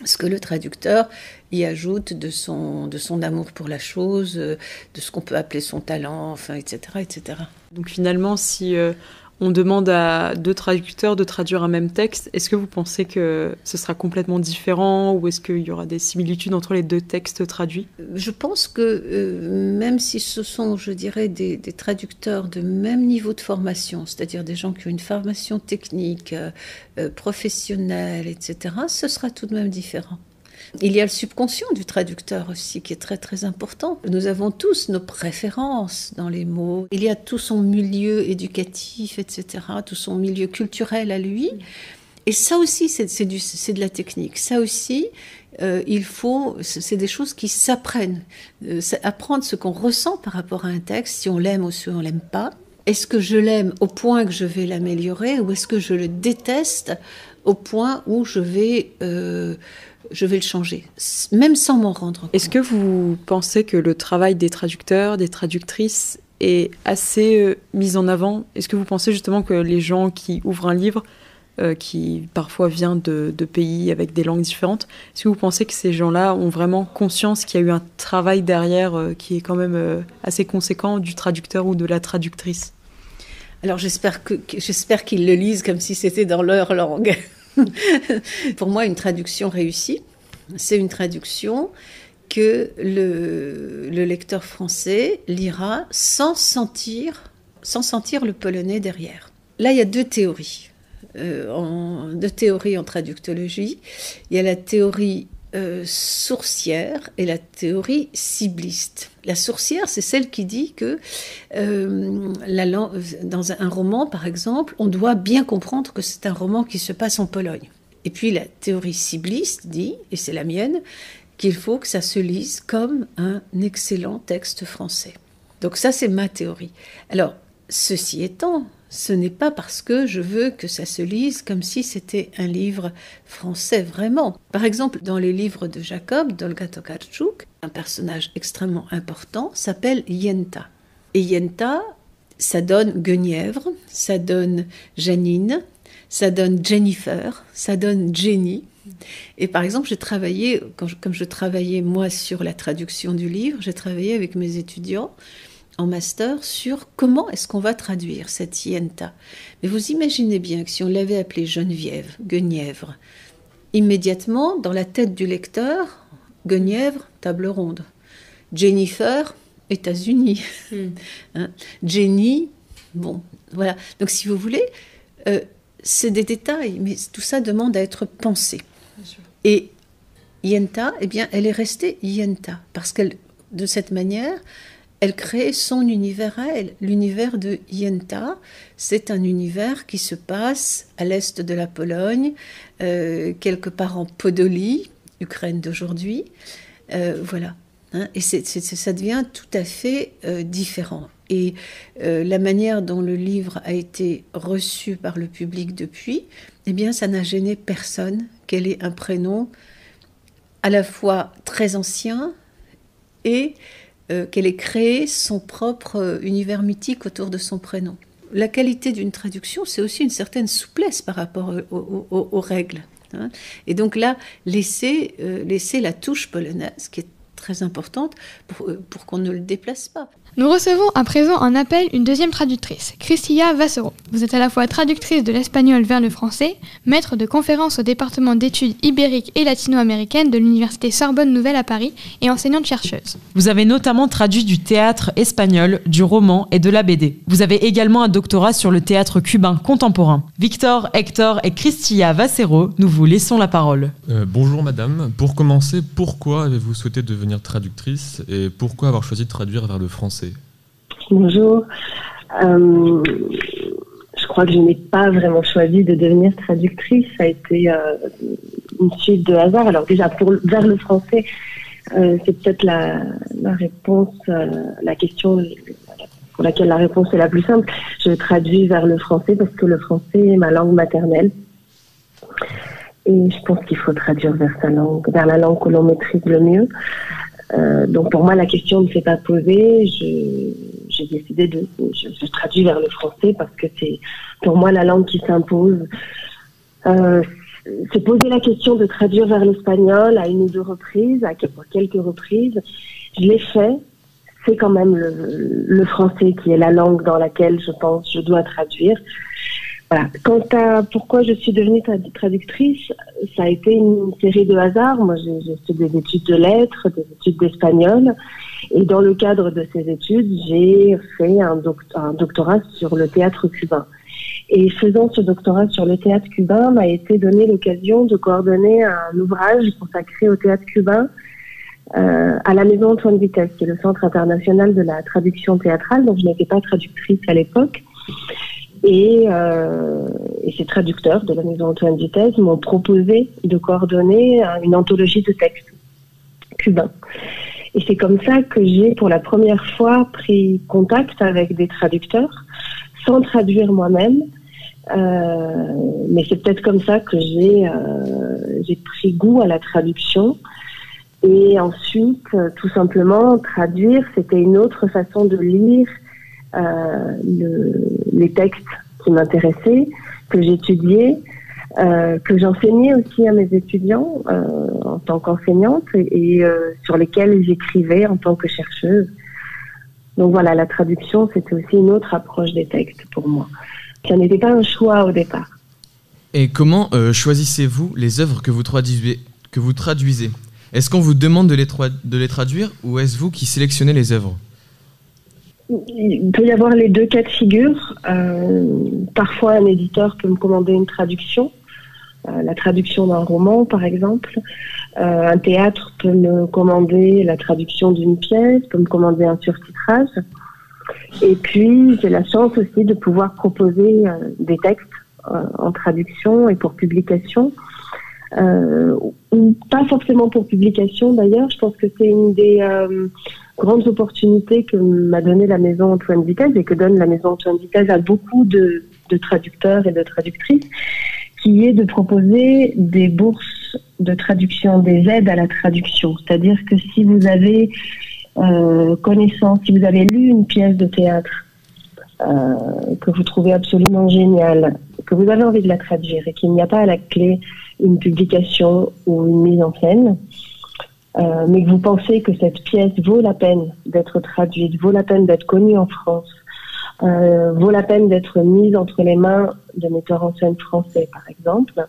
[SPEAKER 22] ce que le traducteur y ajoute de son amour pour la chose, de ce qu'on peut appeler son talent, enfin, etc., etc.
[SPEAKER 3] Donc finalement, si on demande à 2 traducteurs de traduire un même texte, est-ce que vous pensez que ce sera complètement différent ou est-ce qu'il y aura des similitudes entre les 2 textes traduits ?
[SPEAKER 22] Je pense que même si ce sont, je dirais, des traducteurs de même niveau de formation, c'est-à-dire des gens qui ont une formation technique, professionnelle, etc., ce sera tout de même différent. Il y a le subconscient du traducteur aussi qui est très très important. Nous avons tous nos préférences dans les mots. Il y a tout son milieu éducatif, etc., tout son milieu culturel à lui. Et ça aussi, c'est de la technique. Ça aussi, c'est des choses qui s'apprennent. Apprendre ce qu'on ressent par rapport à un texte, si on l'aime ou si on l'aime pas. Est-ce que je l'aime au point que je vais l'améliorer ou est-ce que je le déteste au point où je vais le changer, même sans m'en rendre compte.
[SPEAKER 3] Est-ce que vous pensez que le travail des traducteurs, des traductrices est assez mis en avant ? Est-ce que vous pensez justement que les gens qui ouvrent un livre, qui parfois vient de pays avec des langues différentes, est-ce que vous pensez que ces gens-là ont vraiment conscience qu'il y a eu un travail derrière qui est quand même assez conséquent du traducteur ou de la traductrice ?
[SPEAKER 22] Alors j'espère qu'ils le lisent comme si c'était dans leur langue. Pour moi, une traduction réussie, c'est une traduction que le lecteur français lira sans sentir le polonais derrière. Là, il y a 2 théories. 2 théories en traductologie. Il y a la théorie sourcière et la théorie cibliste. La sourcière, c'est celle qui dit que dans un roman, par exemple, on doit bien comprendre que c'est un roman qui se passe en Pologne. Et puis la théorie cibliste dit, et c'est la mienne, qu'il faut que ça se lise comme un excellent texte français. Donc ça, c'est ma théorie. Alors, ceci étant, ce n'est pas parce que je veux que ça se lise comme si c'était un livre français, vraiment. Par exemple, dans les livres de Jacob, d'Olga Tokarczuk, un personnage extrêmement important s'appelle Yenta. Et Yenta, ça donne Guenièvre, ça donne Janine, ça donne Jennifer, ça donne Jenny. Et par exemple, comme je travaillais moi sur la traduction du livre, j'ai travaillé avec mes étudiants en master sur comment est-ce qu'on va traduire cette Yenta. Mais vous imaginez bien que si on l'avait appelée Geneviève, Guenièvre, immédiatement, dans la tête du lecteur, Guenièvre, table ronde. Jennifer, États-Unis. Hein? Jenny, bon, voilà. Donc si vous voulez, c'est des détails, mais tout ça demande à être pensé. Et Yenta, eh bien, elle est restée Yenta, parce qu'elle, de cette manière, elle crée son univers à elle. L'univers de Yenta, c'est un univers qui se passe à l'est de la Pologne, quelque part en Podolie, Ukraine d'aujourd'hui. Voilà. Hein, et ça devient tout à fait différent. Et la manière dont le livre a été reçu par le public depuis, eh bien, ça n'a gêné personne qu'elle ait un prénom à la fois très ancien et qu'elle ait créé son propre univers mythique autour de son prénom. La qualité d'une traduction, c'est aussi une certaine souplesse par rapport aux règles. Hein. Et donc là, laisser la touche polonaise, qui est très importante, pour qu'on ne le déplace pas.
[SPEAKER 2] Nous recevons à présent un appel, une deuxième traductrice, Cristina Vassero. Vous êtes à la fois traductrice de l'espagnol vers le français, maître de conférences au département d'études ibériques et latino-américaines de l'université Sorbonne Nouvelle à Paris et enseignante-chercheuse.
[SPEAKER 1] Vous avez notamment traduit du théâtre espagnol, du roman et de la BD. Vous avez également un doctorat sur le théâtre cubain contemporain. Victor, Hector et Cristina Vassero, nous vous laissons la parole.
[SPEAKER 5] Bonjour madame. Pour commencer, pourquoi avez-vous souhaité devenir traductrice et pourquoi avoir choisi de traduire vers le français ?
[SPEAKER 11] Bonjour. Je crois que je n'ai pas vraiment choisi de devenir traductrice. Ça a été une suite de hasard. Alors déjà, vers le français, c'est peut-être la réponse, la question pour laquelle la réponse est la plus simple. Je traduis vers le français parce que le français est ma langue maternelle. Et je pense qu'il faut traduire vers la langue que l'on maîtrise le mieux. Donc pour moi, la question ne s'est pas posée. J'ai décidé je traduis vers le français parce que c'est pour moi la langue qui s'impose. C'est poser la question de traduire vers l'espagnol à une ou deux reprises, à quelques reprises. Je l'ai fait. c'est quand même le français qui est la langue dans laquelle je dois traduire. Voilà. Quant à pourquoi je suis devenue traductrice, ça a été une série de hasards. Moi, j'ai fait des études de lettres, des études d'espagnol. Et dans le cadre de ces études, j'ai fait un doctorat sur le théâtre cubain. Et faisant ce doctorat sur le théâtre cubain, m'a été donnée l'occasion de coordonner un ouvrage consacré au théâtre cubain à la Maison Antoine Vitesse, qui est le Centre international de la traduction théâtrale. Donc, je n'étais pas traductrice à l'époque. Et ces traducteurs de la Maison Antoine Vitesse m'ont proposé de coordonner une anthologie de textes cubains. Et c'est comme ça que j'ai pour la première fois pris contact avec des traducteurs, sans traduire moi-même. Mais c'est peut-être comme ça que j'ai pris goût à la traduction. Et ensuite, tout simplement, traduire, c'était une autre façon de lire les textes qui m'intéressaient, que j'étudiais, que j'enseignais aussi à mes étudiants en tant qu'enseignante et sur lesquels j'écrivais en tant que chercheuse. Donc voilà, la traduction, c'était aussi une autre approche des textes pour moi. Ça n'était pas un choix au départ.
[SPEAKER 7] Et comment choisissez-vous les œuvres que vous traduisez? Est-ce qu'on vous demande de les traduire ou est-ce vous qui sélectionnez les œuvres?
[SPEAKER 11] Il peut y avoir les deux cas de figure. Parfois, un éditeur peut me commander une traduction, la traduction d'un roman, par exemple. Un théâtre peut me commander la traduction d'une pièce, peut me commander un surtitrage. Et puis, j'ai la chance aussi de pouvoir proposer des textes en traduction et pour publication. Ou pas forcément pour publication d'ailleurs. Je pense que c'est une des grandes opportunités que m'a donné la Maison Antoine Vitesse et que donne la Maison Antoine Vitesse à beaucoup de traducteurs et de traductrices, qui est de proposer des bourses de traduction, des aides à la traduction. C'est-à-dire que si vous avez connaissance, si vous avez lu une pièce de théâtre que vous trouvez absolument géniale, que vous avez envie de la traduire et qu'il n'y a pas à la clé une publication ou une mise en scène, mais que vous pensez que cette pièce vaut la peine d'être traduite, vaut la peine d'être connue en France, vaut la peine d'être mise entre les mains de metteurs en scène français, par exemple,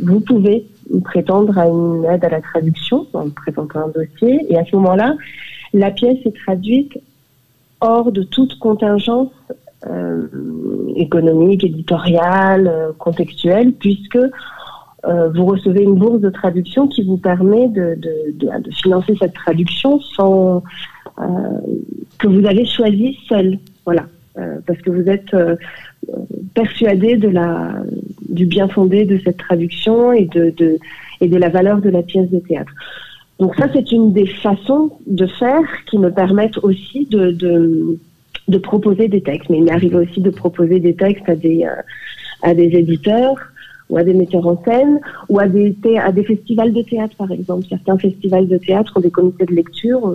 [SPEAKER 11] vous pouvez prétendre à une aide à la traduction en présentant un dossier, et à ce moment-là, la pièce est traduite hors de toute contingence économique, éditoriale, contextuelle, puisque vous recevez une bourse de traduction qui vous permet de financer cette traduction sans que vous avez choisi seul. Voilà, parce que vous êtes persuadé du bien fondé de cette traduction et de la valeur de la pièce de théâtre. Donc ça, c'est une des façons de faire qui me permettent aussi de proposer des textes. Mais il m'arrive aussi de proposer des textes à des éditeurs ou à des metteurs en scène ou à des festivals de théâtre, par exemple. Certains festivals de théâtre ont des comités de lecture,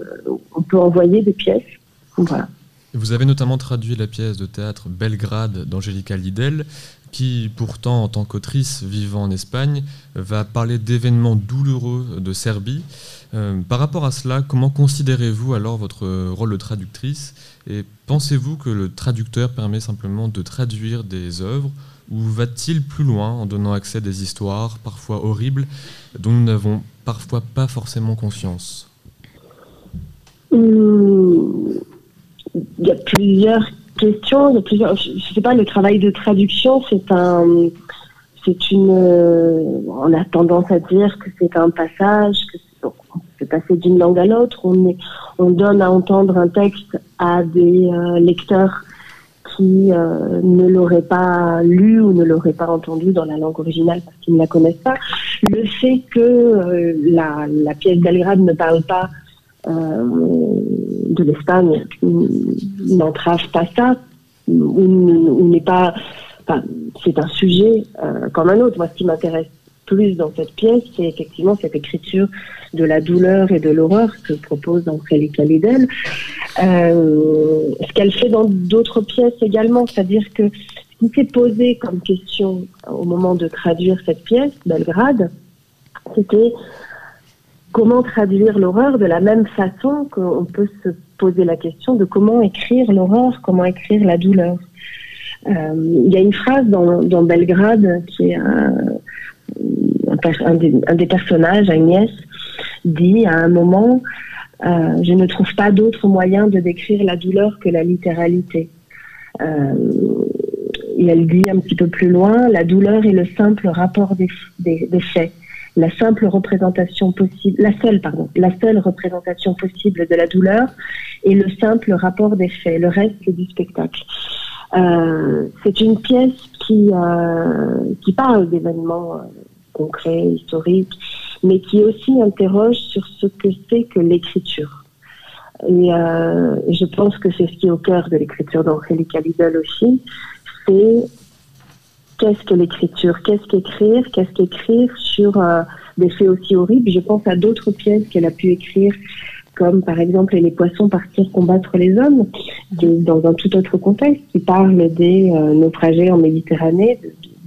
[SPEAKER 11] on peut envoyer des pièces. Voilà.
[SPEAKER 5] Vous avez notamment traduit la pièce de théâtre Belgrade d'Angelica Lidl, qui pourtant, en tant qu'autrice vivant en Espagne, va parler d'événements douloureux de Serbie. Par rapport à cela, comment considérez-vous alors votre rôle de traductrice? Et pensez-vous que le traducteur permet simplement de traduire des œuvres, ou va-t-il plus loin en donnant accès à des histoires, parfois horribles, dont nous n'avons parfois pas forcément conscience?
[SPEAKER 11] Il y a plusieurs questions, je sais pas, le travail de traduction, on a tendance à dire que c'est un passage, on peut passer d'une langue à l'autre, on donne à entendre un texte à des lecteurs qui ne l'auraient pas lu ou ne l'auraient pas entendu dans la langue originale parce qu'ils ne la connaissent pas. Le fait que la pièce Belgrade ne parle pas de l'Espagne n'entrave pas ça, ou n'est pas... Enfin, c'est un sujet comme un autre. Moi, ce qui m'intéresse plus dans cette pièce, c'est effectivement cette écriture de la douleur et de l'horreur que propose Angelica Lidl. Ce qu'elle fait dans d'autres pièces également, c'est-à-dire que ce qui s'est posé comme question au moment de traduire cette pièce, Belgrade, c'était comment traduire l'horreur de la même façon qu'on peut se poser la question de comment écrire l'horreur, comment écrire la douleur. Il y a une phrase dans Belgrade qui est un des personnages, Agnès, dit à un moment je ne trouve pas d'autre moyen de décrire la douleur que la littéralité. Et elle dit un petit peu plus loin, la douleur est le simple rapport des faits, la seule représentation possible de la douleur est le simple rapport des faits, le reste c'est du spectacle. C'est une pièce qui parle d'événements concrets, historiques, mais qui aussi interroge sur ce que c'est que l'écriture. Et je pense que c'est ce qui est au cœur de l'écriture d'Angelica Lidl aussi, c'est qu'est-ce que l'écriture, qu'est-ce qu'écrire sur des faits aussi horribles. Je pense à d'autres pièces qu'elle a pu écrire, comme par exemple Les poissons partir combattre les hommes, dans un tout autre contexte, qui parle des naufragés en Méditerranée,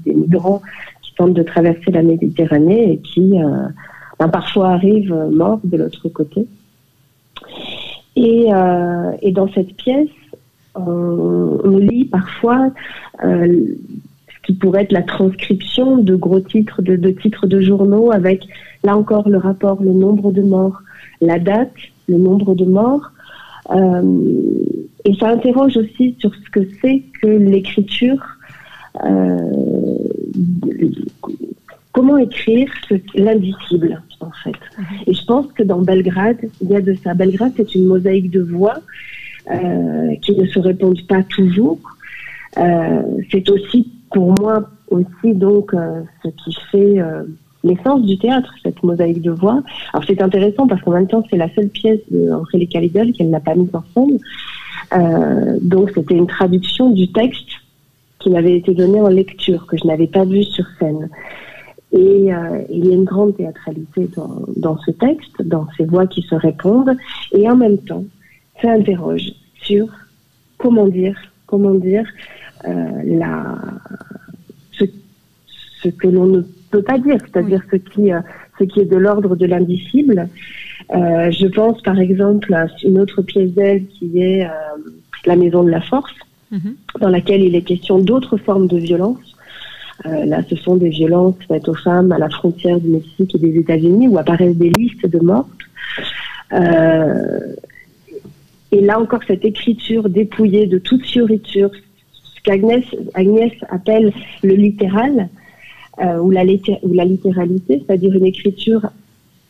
[SPEAKER 11] des migrants qui tentent de traverser la Méditerranée et qui parfois arrivent morts de l'autre côté. Et dans cette pièce, on lit parfois ce qui pourrait être la transcription de gros titres, de titres de journaux, avec là encore le rapport, le nombre de morts, la date, le nombre de morts. Et ça interroge aussi sur ce que c'est que l'écriture. Comment écrire l'indicible, en fait. Et je pense que dans Belgrade, il y a de ça. Belgrade, c'est une mosaïque de voix qui ne se répondent pas toujours. C'est aussi, pour moi, donc ce qui fait l'essence du théâtre, cette mosaïque de voix. Alors c'est intéressant parce qu'en même temps, c'est la seule pièce d'Angelica Lidl qu'elle n'a pas mise en scène. Donc c'était une traduction du texte qui m'avait été donné en lecture, que je n'avais pas vu sur scène. Et il y a une grande théâtralité dans ce texte, dans ces voix qui se répondent, et en même temps, ça interroge sur comment dire ce que l'on ne peut pas dire, c'est-à-dire ce qui est de l'ordre de l'indicible. Je pense par exemple à une autre pièce d'elle qui est La Maison de la Force, dans laquelle il est question d'autres formes de violence. Là, ce sont des violences faites aux femmes à la frontière du Mexique et des États-Unis, où apparaissent des listes de mortes. Et là encore, cette écriture dépouillée de toute fioriture, ce qu'Agnès appelle le littéral, ou la littéralité, c'est-à-dire une écriture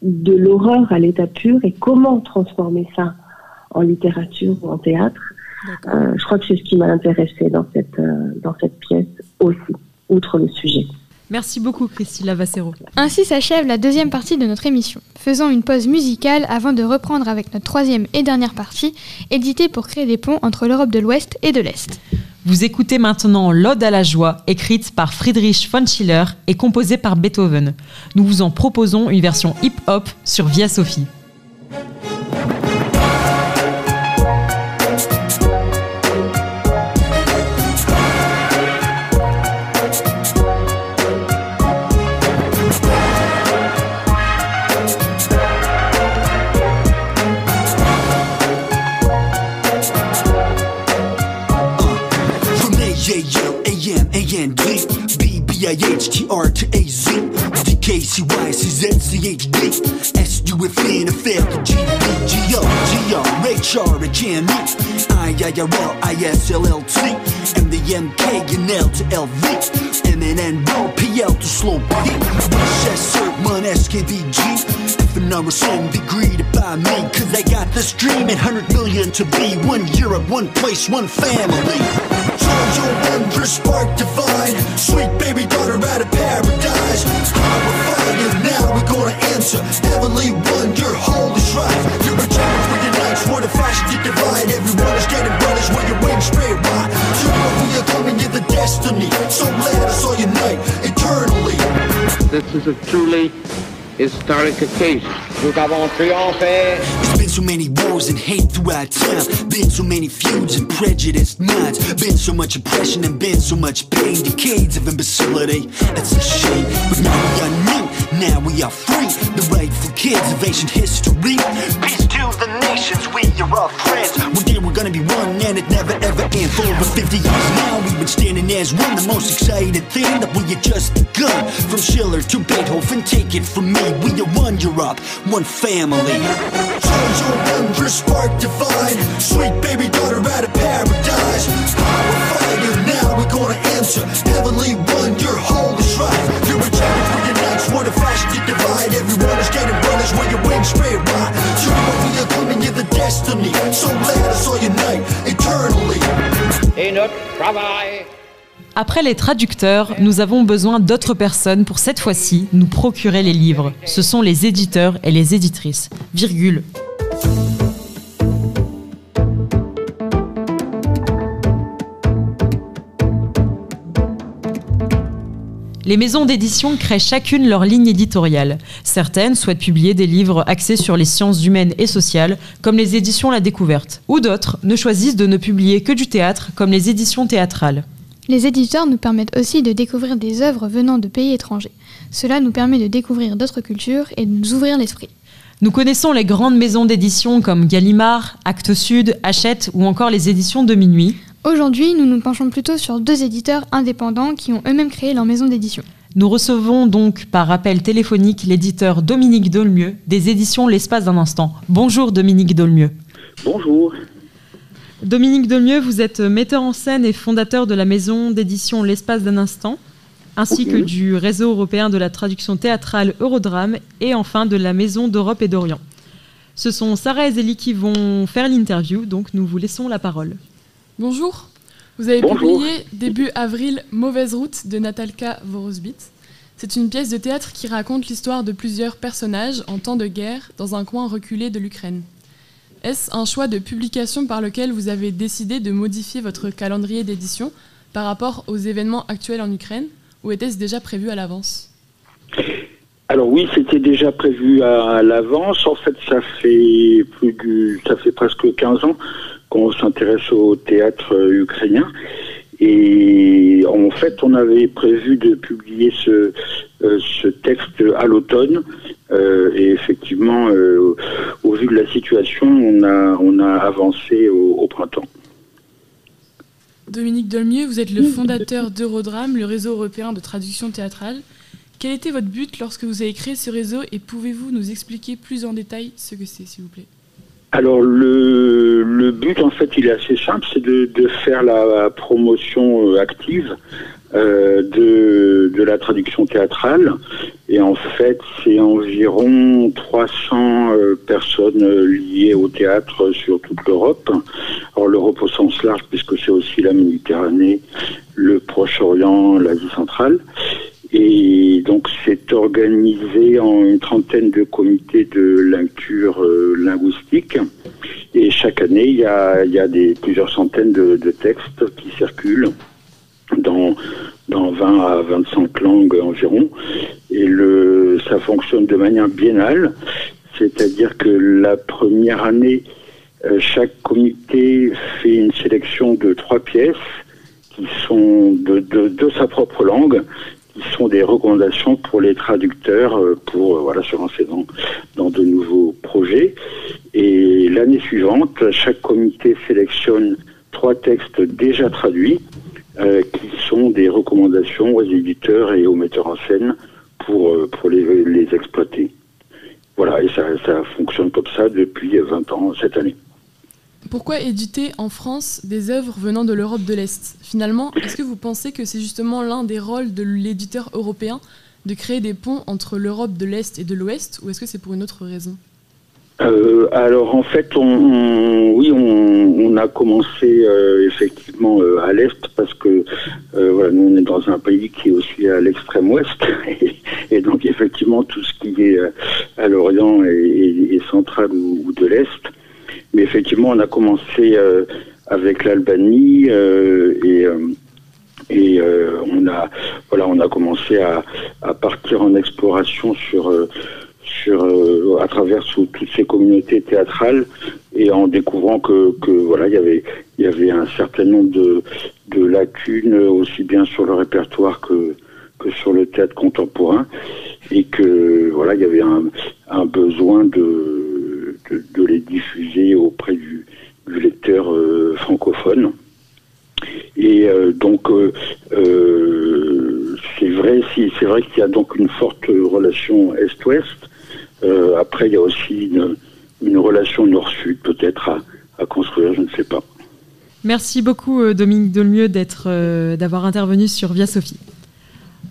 [SPEAKER 11] de l'horreur à l'état pur, et comment transformer ça en littérature ou en théâtre. Je crois que c'est ce qui m'a intéressée dans cette pièce aussi, outre le sujet.
[SPEAKER 1] Merci beaucoup Priscilla Vassero.
[SPEAKER 2] Ainsi s'achève la deuxième partie de notre émission. Faisons une pause musicale avant de reprendre avec notre troisième et dernière partie, éditée pour créer des ponts entre l'Europe de l'Ouest et de l'Est.
[SPEAKER 1] Vous écoutez maintenant l'Ode à la joie, écrite par Friedrich von Schiller et composée par Beethoven. Nous vous en proposons une version hip-hop sur Via Sophie.
[SPEAKER 8] B-I-H-T-R to A-Z D-K-C-Y-C-Z-C-H-D S-U-F-N F-L G-B-G-O G-R-H-R-H-M-E I-I-R-I-S-L-L-T M-D-M-K-N-L to L-V M-N-N-O-P-L to slow P S-S-R-M-N S-K-B-G F-N-R S-N be greeted by me Cause I got this dream and 100 million to be One Europe, one place, one family Jojo wondrous spark divine Sweet baby daughter out of paradise How we're fighting now we're gonna answer Heavenly wonder, holy strife You're a child for your nights, for the fashion you divide Everyone is getting brothers where your wings straight right You know who you're coming, you're the destiny So let us all unite eternally
[SPEAKER 10] This is a truly historic occasion. Nous avons triomphé.
[SPEAKER 8] There's been so many wars and hate throughout time. Been so many feuds and prejudiced minds. Been so much oppression and been so much pain. Decades of imbecility, that's a shame. But now we are new, now we are free. The rightful king kids of ancient history. Peace to the nations, we are all friends. One day we're gonna be one and it never ever ends. For over 50 years now we've been standing as one. The most exciting thing that we had just begun. From Schiller to Beethoven, take it from me. We are one Europe, one family. Charge your wondrous spark divine. Sweet baby daughter out of paradise. Power fighter, now we're gonna answer. Heavenly one, your holy shrine. You're a giant, we unite, what a fashion to divide. Everyone is getting brothers where your wings spread wide. You know we are coming, you're the destiny. So let us all unite eternally.
[SPEAKER 10] Et notre travail.
[SPEAKER 1] Après les traducteurs, nous avons besoin d'autres personnes pour cette fois-ci nous procurer les livres. Ce sont les éditeurs et les éditrices. Virgule. Les maisons d'édition créent chacune leur ligne éditoriale. Certaines souhaitent publier des livres axés sur les sciences humaines et sociales, comme les éditions La Découverte. Ou d'autres ne choisissent de ne publier que du théâtre, comme les éditions théâtrales.
[SPEAKER 2] Les éditeurs nous permettent aussi de découvrir des œuvres venant de pays étrangers. Cela nous permet de découvrir d'autres cultures et de nous ouvrir l'esprit.
[SPEAKER 1] Nous connaissons les grandes maisons d'édition comme Gallimard, Actes Sud, Hachette ou encore les éditions de Minuit.
[SPEAKER 2] Aujourd'hui, nous nous penchons plutôt sur 2 éditeurs indépendants qui ont eux-mêmes créé leur maison d'édition.
[SPEAKER 1] Nous recevons donc par appel téléphonique l'éditeur Dominique Dolmieux des éditions L'Espace d'un instant. Bonjour Dominique Dolmieux.
[SPEAKER 4] Bonjour.
[SPEAKER 1] Dominique Dolmieux, vous êtes metteur en scène et fondateur de la maison d'édition L'Espace d'un instant, ainsi que du réseau européen de la traduction théâtrale Eurodrame et enfin de la Maison d'Europe et d'Orient. Ce sont Sarah et Zélie qui vont faire l'interview, donc nous vous laissons la parole.
[SPEAKER 21] Bonjour. Vous avez publié début avril Mauvaise route de Natalka Vorosbit. C'est une pièce de théâtre qui raconte l'histoire de plusieurs personnages en temps de guerre dans un coin reculé de l'Ukraine. Est-ce un choix de publication par lequel vous avez décidé de modifier votre calendrier d'édition par rapport aux événements actuels en Ukraine, ou était-ce déjà prévu à l'avance ?
[SPEAKER 4] Alors oui, c'était déjà prévu à l'avance. En fait, ça fait presque 15 ans qu'on s'intéresse au théâtre ukrainien. Et en fait, on avait prévu de publier ce texte à l'automne. Et effectivement, au vu de la situation, on a avancé au printemps.
[SPEAKER 21] Dominique Dolmieux, vous êtes le fondateur d'Eurodrame, le réseau européen de traduction théâtrale. Quel était votre but lorsque vous avez créé ce réseau et pouvez-vous nous expliquer plus en détail ce que c'est, s'il vous plaît ?
[SPEAKER 4] Alors le but en fait il est assez simple, c'est de faire la promotion active de la traduction théâtrale et en fait c'est environ 300 personnes liées au théâtre sur toute l'Europe. Alors l'Europe au sens large puisque c'est aussi la Méditerranée, le Proche-Orient, l'Asie centrale. Et donc c'est organisé en une trentaine de comités de lecture linguistique et chaque année il y a plusieurs centaines de textes qui circulent dans 20 à 25 langues environ et ça fonctionne de manière biennale, c'est-à-dire que la première année chaque comité fait une sélection de 3 pièces qui sont de sa propre langue, qui sont des recommandations pour les traducteurs pour se lancer dans de nouveaux projets. Et l'année suivante, chaque comité sélectionne 3 textes déjà traduits qui sont des recommandations aux éditeurs et aux metteurs en scène pour les exploiter. Voilà, et ça fonctionne comme ça depuis 20 ans cette année.
[SPEAKER 21] Pourquoi éditer en France des œuvres venant de l'Europe de l'Est ? Finalement, est-ce que vous pensez que c'est justement l'un des rôles de l'éditeur européen de créer des ponts entre l'Europe de l'Est et de l'Ouest, ou est-ce que c'est pour une autre raison ?
[SPEAKER 4] Alors en fait, on a commencé effectivement à l'Est parce que nous on est dans un pays qui est aussi à l'extrême ouest et donc effectivement tout ce qui est à l'Orient est central ou de l'Est. Mais effectivement, on a commencé avec l'Albanie et on a commencé à partir en exploration à travers toutes ces communautés théâtrales et en découvrant que il y avait un certain nombre de lacunes aussi bien sur le répertoire que sur le théâtre contemporain et que il y avait un besoin besoin de les diffuser auprès du lecteur francophone. Et donc c'est vrai qu'il y a donc une forte relation Est-Ouest. Après, il y a aussi une relation Nord-Sud peut-être à construire, je ne sais pas.
[SPEAKER 1] Merci beaucoup Dominique Dolmieux d'avoir intervenu sur Via Sophie.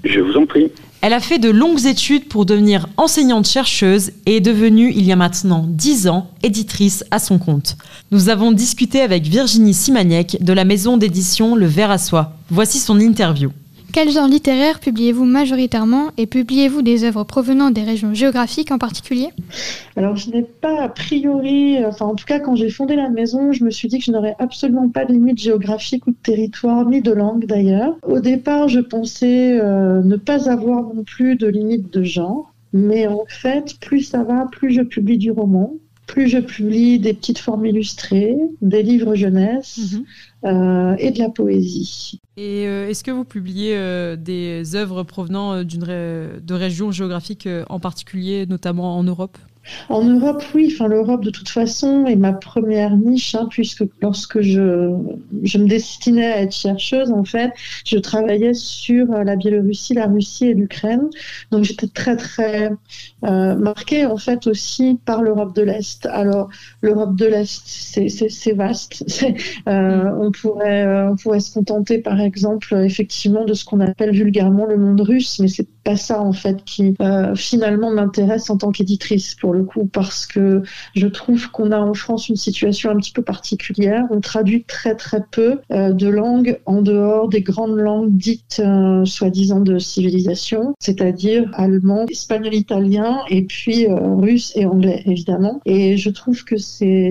[SPEAKER 4] Je vous en prie.
[SPEAKER 1] Elle a fait de longues études pour devenir enseignante-chercheuse et est devenue, il y a maintenant 10 ans, éditrice à son compte. Nous avons discuté avec Virginie Simaniec de la maison d'édition Le Ver à Soie. Voici son interview.
[SPEAKER 2] Quel genre littéraire publiez-vous majoritairement et publiez-vous des œuvres provenant des régions géographiques en particulier ?
[SPEAKER 9] Alors, je n'ai pas a priori, en tout cas, quand j'ai fondé la maison, je me suis dit que je n'aurais absolument pas de limite géographique ou de territoire, ni de langue d'ailleurs. Au départ, je pensais ne pas avoir non plus de limite de genre, mais en fait, plus ça va, plus je publie du roman. Plus je publie des petites formes illustrées, des livres jeunesse et de la poésie.
[SPEAKER 1] Et est-ce que vous publiez des œuvres provenant de régions géographiques en particulier, notamment en Europe ?
[SPEAKER 9] En Europe, oui. L'Europe, de toute façon, est ma première niche, puisque lorsque je me destinais à être chercheuse, en fait, je travaillais sur la Biélorussie, la Russie et l'Ukraine. Donc, j'étais très, très marquée, en fait, aussi par l'Europe de l'Est. Alors, l'Europe de l'Est, c'est vaste. On pourrait se contenter, par exemple, effectivement, de ce qu'on appelle vulgairement le monde russe, mais c'est pas ça, en fait, qui finalement m'intéresse en tant qu'éditrice, pour le coup, parce que je trouve qu'on a en France une situation un petit peu particulière. On traduit très très peu de langues en dehors des grandes langues dites soi-disant de civilisation, c'est-à-dire allemand, espagnol, italien et puis russe et anglais évidemment. Et je trouve que c'est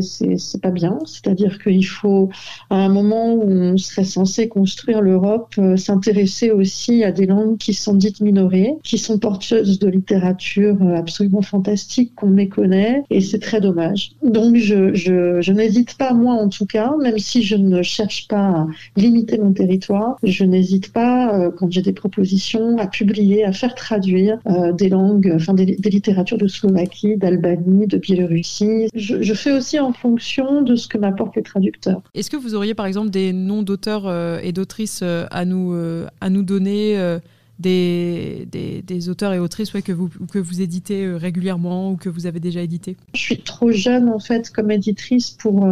[SPEAKER 9] pas bien, c'est-à-dire qu'il faut à un moment où on serait censé construire l'Europe s'intéresser aussi à des langues qui sont dites minorées, qui sont porteuses de littérature absolument fantastique qu'on méconnaît, et c'est très dommage. Donc je n'hésite pas, moi en tout cas, même si je ne cherche pas à limiter mon territoire, je n'hésite pas, quand j'ai des propositions, à publier, à faire traduire des langues, des littératures de Slovaquie, d'Albanie, de Biélorussie. Je fais aussi en fonction de ce que m'apportent les traducteurs.
[SPEAKER 1] Est-ce que vous auriez par exemple des noms d'auteurs et d'autrices à nous donner des auteurs et autrices que vous éditez régulièrement ou que vous avez déjà édité?
[SPEAKER 9] Je suis trop jeune en fait comme éditrice pour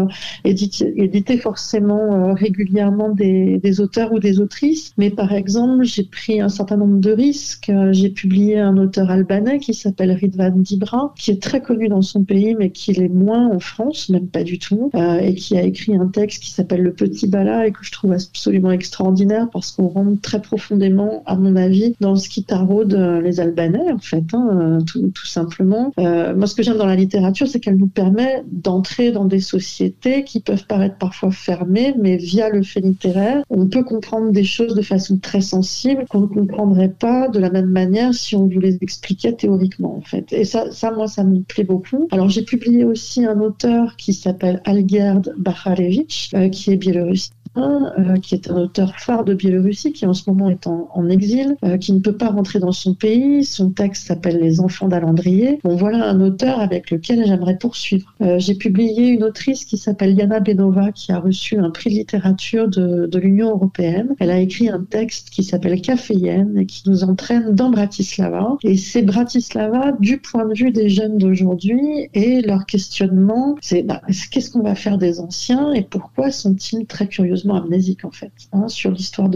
[SPEAKER 9] éditer forcément régulièrement des auteurs ou des autrices, mais par exemple j'ai pris un certain nombre de risques. J'ai publié un auteur albanais qui s'appelle Ridvan Dibra, qui est très connu dans son pays mais qui l'est moins en France, même pas du tout, et qui a écrit un texte qui s'appelle Le Petit Bala et que je trouve absolument extraordinaire parce qu'on rentre très profondément, à mon avis, dans ce qui taraude les Albanais, en fait, tout simplement. Moi, ce que j'aime dans la littérature, c'est qu'elle nous permet d'entrer dans des sociétés qui peuvent paraître parfois fermées, mais via le fait littéraire, on peut comprendre des choses de façon très sensible qu'on ne comprendrait pas de la même manière si on vous les expliquait théoriquement, en fait. Et ça, moi, ça me plaît beaucoup. Alors, j'ai publié aussi un auteur qui s'appelle Algerd Bacharevich, qui est biélorusse. Qui est un auteur phare de Biélorussie, qui en ce moment est en exil, qui ne peut pas rentrer dans son pays. Son texte s'appelle Les Enfants d'Alandrier. Bon, voilà un auteur avec lequel j'aimerais poursuivre. J'ai publié une autrice qui s'appelle Yana Benova, qui a reçu un prix de littérature de l'Union européenne. Elle a écrit un texte qui s'appelle Caféienne et qui nous entraîne dans Bratislava. Et c'est Bratislava du point de vue des jeunes d'aujourd'hui, et leur questionnement, c'est qu'est-ce qu'on va faire des anciens et pourquoi sont-ils très curieusement amnésiques en fait, sur l'histoire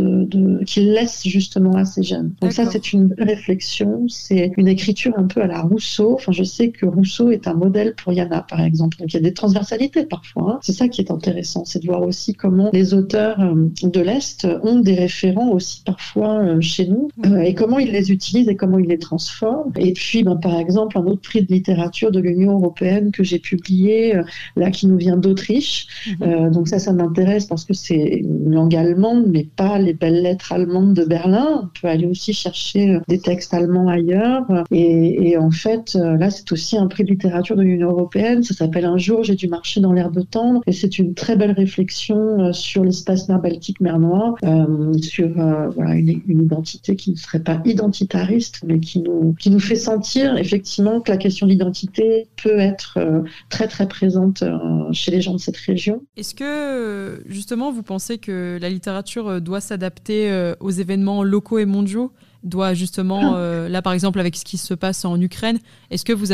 [SPEAKER 9] qu'ils laissent justement à ces jeunes. Donc ça, c'est une réflexion, c'est une écriture un peu à la Rousseau. Enfin, je sais que Rousseau est un modèle pour Yana, par exemple. Donc il y a des transversalités parfois. C'est ça qui est intéressant, c'est de voir aussi comment les auteurs de l'Est ont des référents aussi parfois chez nous, et comment ils les utilisent et comment ils les transforment. Et puis, par exemple, un autre prix de littérature de l'Union européenne que j'ai publié, là, qui nous vient d'Autriche. Donc ça m'intéresse parce que c'est une langue allemande, mais pas les belles lettres allemandes de Berlin. On peut aller aussi chercher des textes allemands ailleurs. Et en fait, là, c'est aussi un prix de littérature de l'Union européenne. Ça s'appelle Un jour, j'ai dû marcher dans l'herbe tendre. Et c'est une très belle réflexion sur l'espace mer Baltique, mer Noire, sur voilà, une identité qui ne serait pas identitariste, mais qui nous fait sentir effectivement que la question d'identité peut être très très présente chez les gens de cette région.
[SPEAKER 1] Est-ce que justement vous pensez que la littérature doit s'adapter aux événements locaux et mondiaux ? Doit justement, là par exemple avec ce qui se passe en Ukraine, est-ce que vous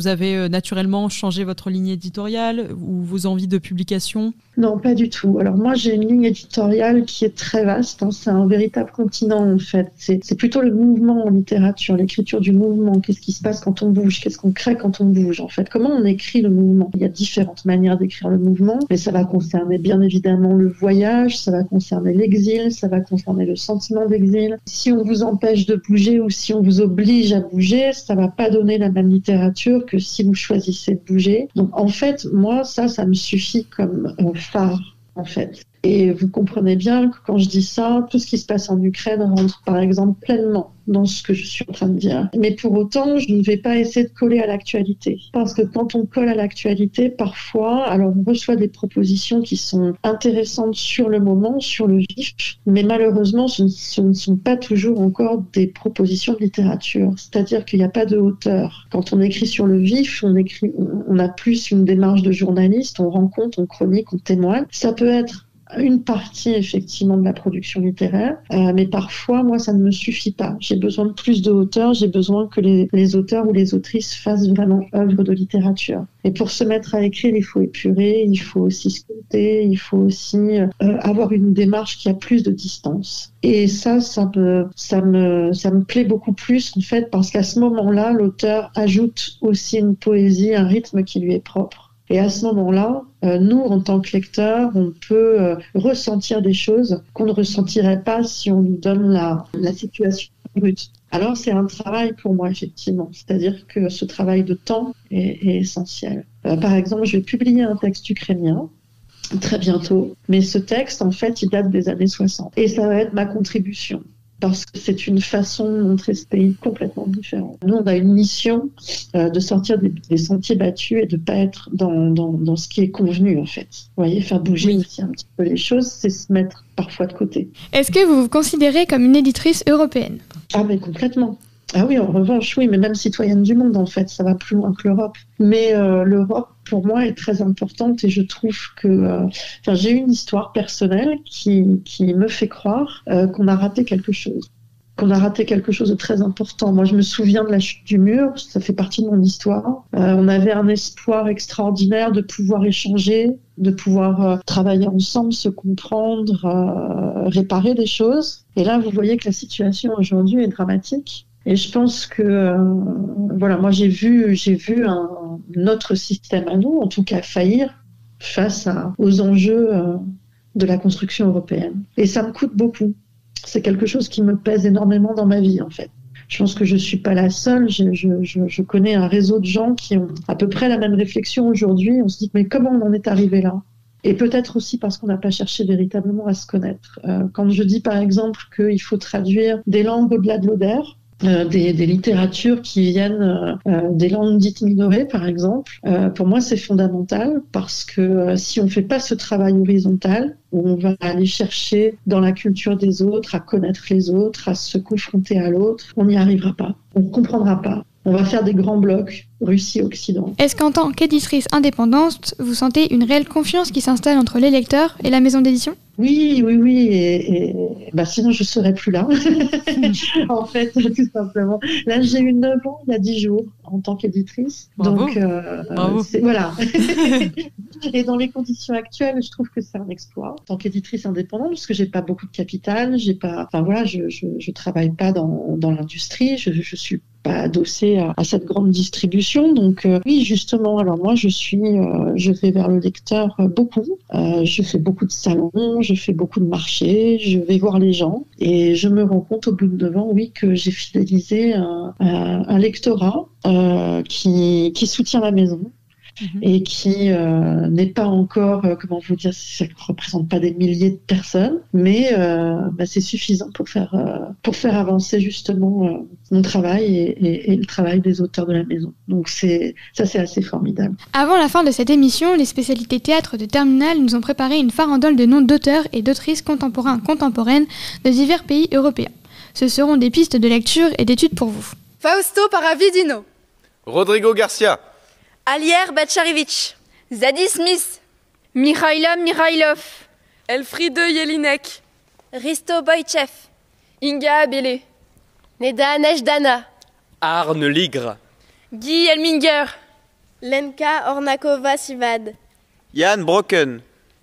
[SPEAKER 1] avez naturellement changé votre ligne éditoriale ou vos envies de publication ?
[SPEAKER 9] Non, pas du tout. Alors moi j'ai une ligne éditoriale qui est très vaste, hein. C'est un véritable continent en fait. C'est plutôt le mouvement en littérature, l'écriture du mouvement. Qu'est-ce qui se passe quand on bouge ? Qu'est-ce qu'on crée quand on bouge en fait ? Comment on écrit le mouvement ? Il y a différentes manières d'écrire le mouvement, mais ça va concerner bien évidemment le voyage, ça va concerner l'exil, ça va concerner le sentiment d'exil. Si on vous empêche de bouger ou si on vous oblige à bouger, ça va pas donner la même littérature que si vous choisissez de bouger. Donc en fait, moi, ça me suffit comme phare, en fait. Et vous comprenez bien que quand je dis ça, tout ce qui se passe en Ukraine rentre par exemple pleinement dans ce que je suis en train de dire. Mais pour autant, je ne vais pas essayer de coller à l'actualité. Parce que quand on colle à l'actualité, parfois, alors on reçoit des propositions qui sont intéressantes sur le moment, sur le vif, mais malheureusement, ce ne sont pas toujours encore des propositions de littérature. C'est-à-dire qu'il n'y a pas de hauteur. Quand on écrit sur le vif, on a plus une démarche de journaliste, on rencontre, on chronique, on témoigne. Ça peut être une partie effectivement de la production littéraire, mais parfois moi ça ne me suffit pas. J'ai besoin de plus de hauteur, j'ai besoin que les auteurs ou les autrices fassent vraiment œuvre de littérature. Et pour se mettre à écrire, il faut épurer, il faut aussi sculpter, il faut aussi avoir une démarche qui a plus de distance. Et ça me plaît beaucoup plus en fait, parce qu'à ce moment-là, l'auteur ajoute aussi une poésie, un rythme qui lui est propre. Et à ce moment-là, nous, en tant que lecteurs, on peut ressentir des choses qu'on ne ressentirait pas si on nous donne la situation brute. Alors, c'est un travail pour moi, effectivement. C'est-à-dire que ce travail de temps est essentiel. Par exemple, je vais publier un texte ukrainien très bientôt. Mais ce texte, en fait, il date des années 60. Et ça va être ma contribution. Parce que c'est une façon de montrer ce pays complètement différent. Nous, on a une mission de sortir des sentiers battus et de ne pas être dans ce qui est convenu, en fait. Vous voyez, faire bouger aussi un petit peu les choses, c'est se mettre parfois de côté.
[SPEAKER 2] Est-ce que vous vous considérez comme une éditrice européenne ?
[SPEAKER 9] Ah, mais complètement. Ah oui, en revanche, oui, mais même citoyenne du monde, en fait, ça va plus loin que l'Europe. Mais l'Europe, pour moi, est très importante et je trouve que... j'ai une histoire personnelle qui me fait croire qu'on a raté quelque chose. Qu'on a raté quelque chose de très important. Moi, je me souviens de la chute du mur, ça fait partie de mon histoire. On avait un espoir extraordinaire de pouvoir échanger, de pouvoir travailler ensemble, se comprendre, réparer des choses. Et là, vous voyez que la situation aujourd'hui est dramatique. Et je pense que, moi j'ai vu notre système à nous, en tout cas faillir face aux enjeux de la construction européenne. Et ça me coûte beaucoup. C'est quelque chose qui me pèse énormément dans ma vie, en fait. Je pense que je suis pas la seule. Je connais un réseau de gens qui ont à peu près la même réflexion aujourd'hui. On se dit, mais comment on en est arrivé là ? Et peut-être aussi parce qu'on n'a pas cherché véritablement à se connaître. Quand je dis, par exemple, qu'il faut traduire des langues au-delà de l'Oder, des littératures qui viennent des langues dites minorées, par exemple. Pour moi, c'est fondamental parce que si on ne fait pas ce travail horizontal, où on va aller chercher dans la culture des autres, à connaître les autres, à se confronter à l'autre, on n'y arrivera pas. On ne comprendra pas. On va faire des grands blocs, Russie-Occident.
[SPEAKER 2] Est-ce qu'en tant qu'éditrice indépendante, vous sentez une réelle confiance qui s'installe entre les lecteurs et la maison d'édition ?
[SPEAKER 9] Oui. Et sinon, je ne serais plus là. En fait, tout simplement. Là, j'ai eu 9 ans il y a 10 jours en tant qu'éditrice.
[SPEAKER 1] Bravo.
[SPEAKER 9] Donc, voilà. Et dans les conditions actuelles, je trouve que c'est un exploit. En tant qu'éditrice indépendante, parce que je n'ai pas beaucoup de capital, je ne travaille pas dans l'industrie, je ne suis pas adossée à cette grande distribution. Donc oui, justement, alors moi je vais vers le lecteur beaucoup. Je fais beaucoup de salons, je fais beaucoup de marchés, je vais voir les gens et je me rends compte au bout de 9 ans, oui, que j'ai fidélisé un lectorat qui soutient la maison. et qui n'est pas encore, comment vous dire, ça ne représente pas des milliers de personnes, mais c'est suffisant pour faire avancer justement mon travail et le travail des auteurs de la maison. Donc c'est assez formidable.
[SPEAKER 2] Avant la fin de cette émission, les spécialités théâtre de Terminale nous ont préparé une farandole de noms d'auteurs et d'autrices contemporaines de divers pays européens. Ce seront des pistes de lecture et d'études pour vous.
[SPEAKER 6] Fausto Paravidino,
[SPEAKER 14] Rodrigo Garcia,
[SPEAKER 6] Alier Bacharievich, Zadie Smith, Mikhaila Mikhailov, Elfriede Jelinek, Risto Boychev, Inga Abele, Neda Nejdana,
[SPEAKER 14] Arne Ligre,
[SPEAKER 6] Guy Elminger, Lenka Ornakova-Sivad,
[SPEAKER 14] Jan Brocken,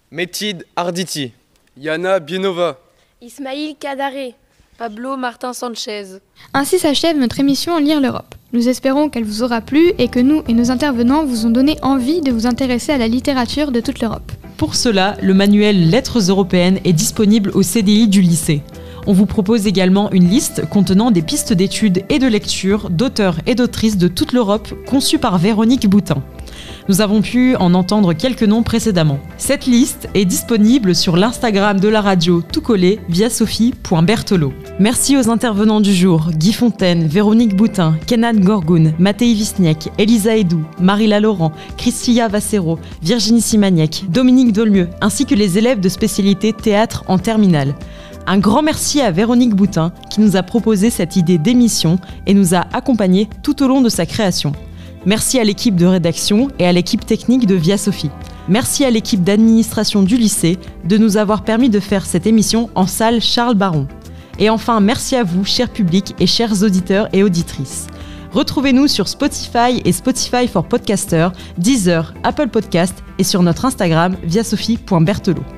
[SPEAKER 14] Metid Arditi, Yana Bienova,
[SPEAKER 6] Ismail Kadare, Pablo Martin Sanchez.
[SPEAKER 2] Ainsi s'achève notre émission Lire l'Europe. Nous espérons qu'elle vous aura plu et que nous et nos intervenants vous ont donné envie de vous intéresser à la littérature de toute l'Europe.
[SPEAKER 1] Pour cela, le manuel Lettres européennes est disponible au CDI du lycée. On vous propose également une liste contenant des pistes d'études et de lecture d'auteurs et d'autrices de toute l'Europe conçue par Véronique Boutin. Nous avons pu en entendre quelques noms précédemment. Cette liste est disponible sur l'Instagram de la radio tout collé via sophie.berthelot. Merci aux intervenants du jour, Guy Fontaine, Véronique Boutin, Kenan Gorgoun, Matei Wisniek, Elisa Edou, Marila Laurent, Christia Vassero, Virginie Simaniec, Dominique Dolmieux, ainsi que les élèves de spécialité théâtre en terminale. Un grand merci à Véronique Boutin qui nous a proposé cette idée d'émission et nous a accompagnés tout au long de sa création. Merci à l'équipe de rédaction et à l'équipe technique de Via Sophie. Merci à l'équipe d'administration du lycée de nous avoir permis de faire cette émission en salle Charles Baron. Et enfin, merci à vous, chers publics et chers auditeurs et auditrices. Retrouvez-nous sur Spotify et Spotify for Podcasters, Deezer, Apple Podcast et sur notre Instagram viasophie.berthelot.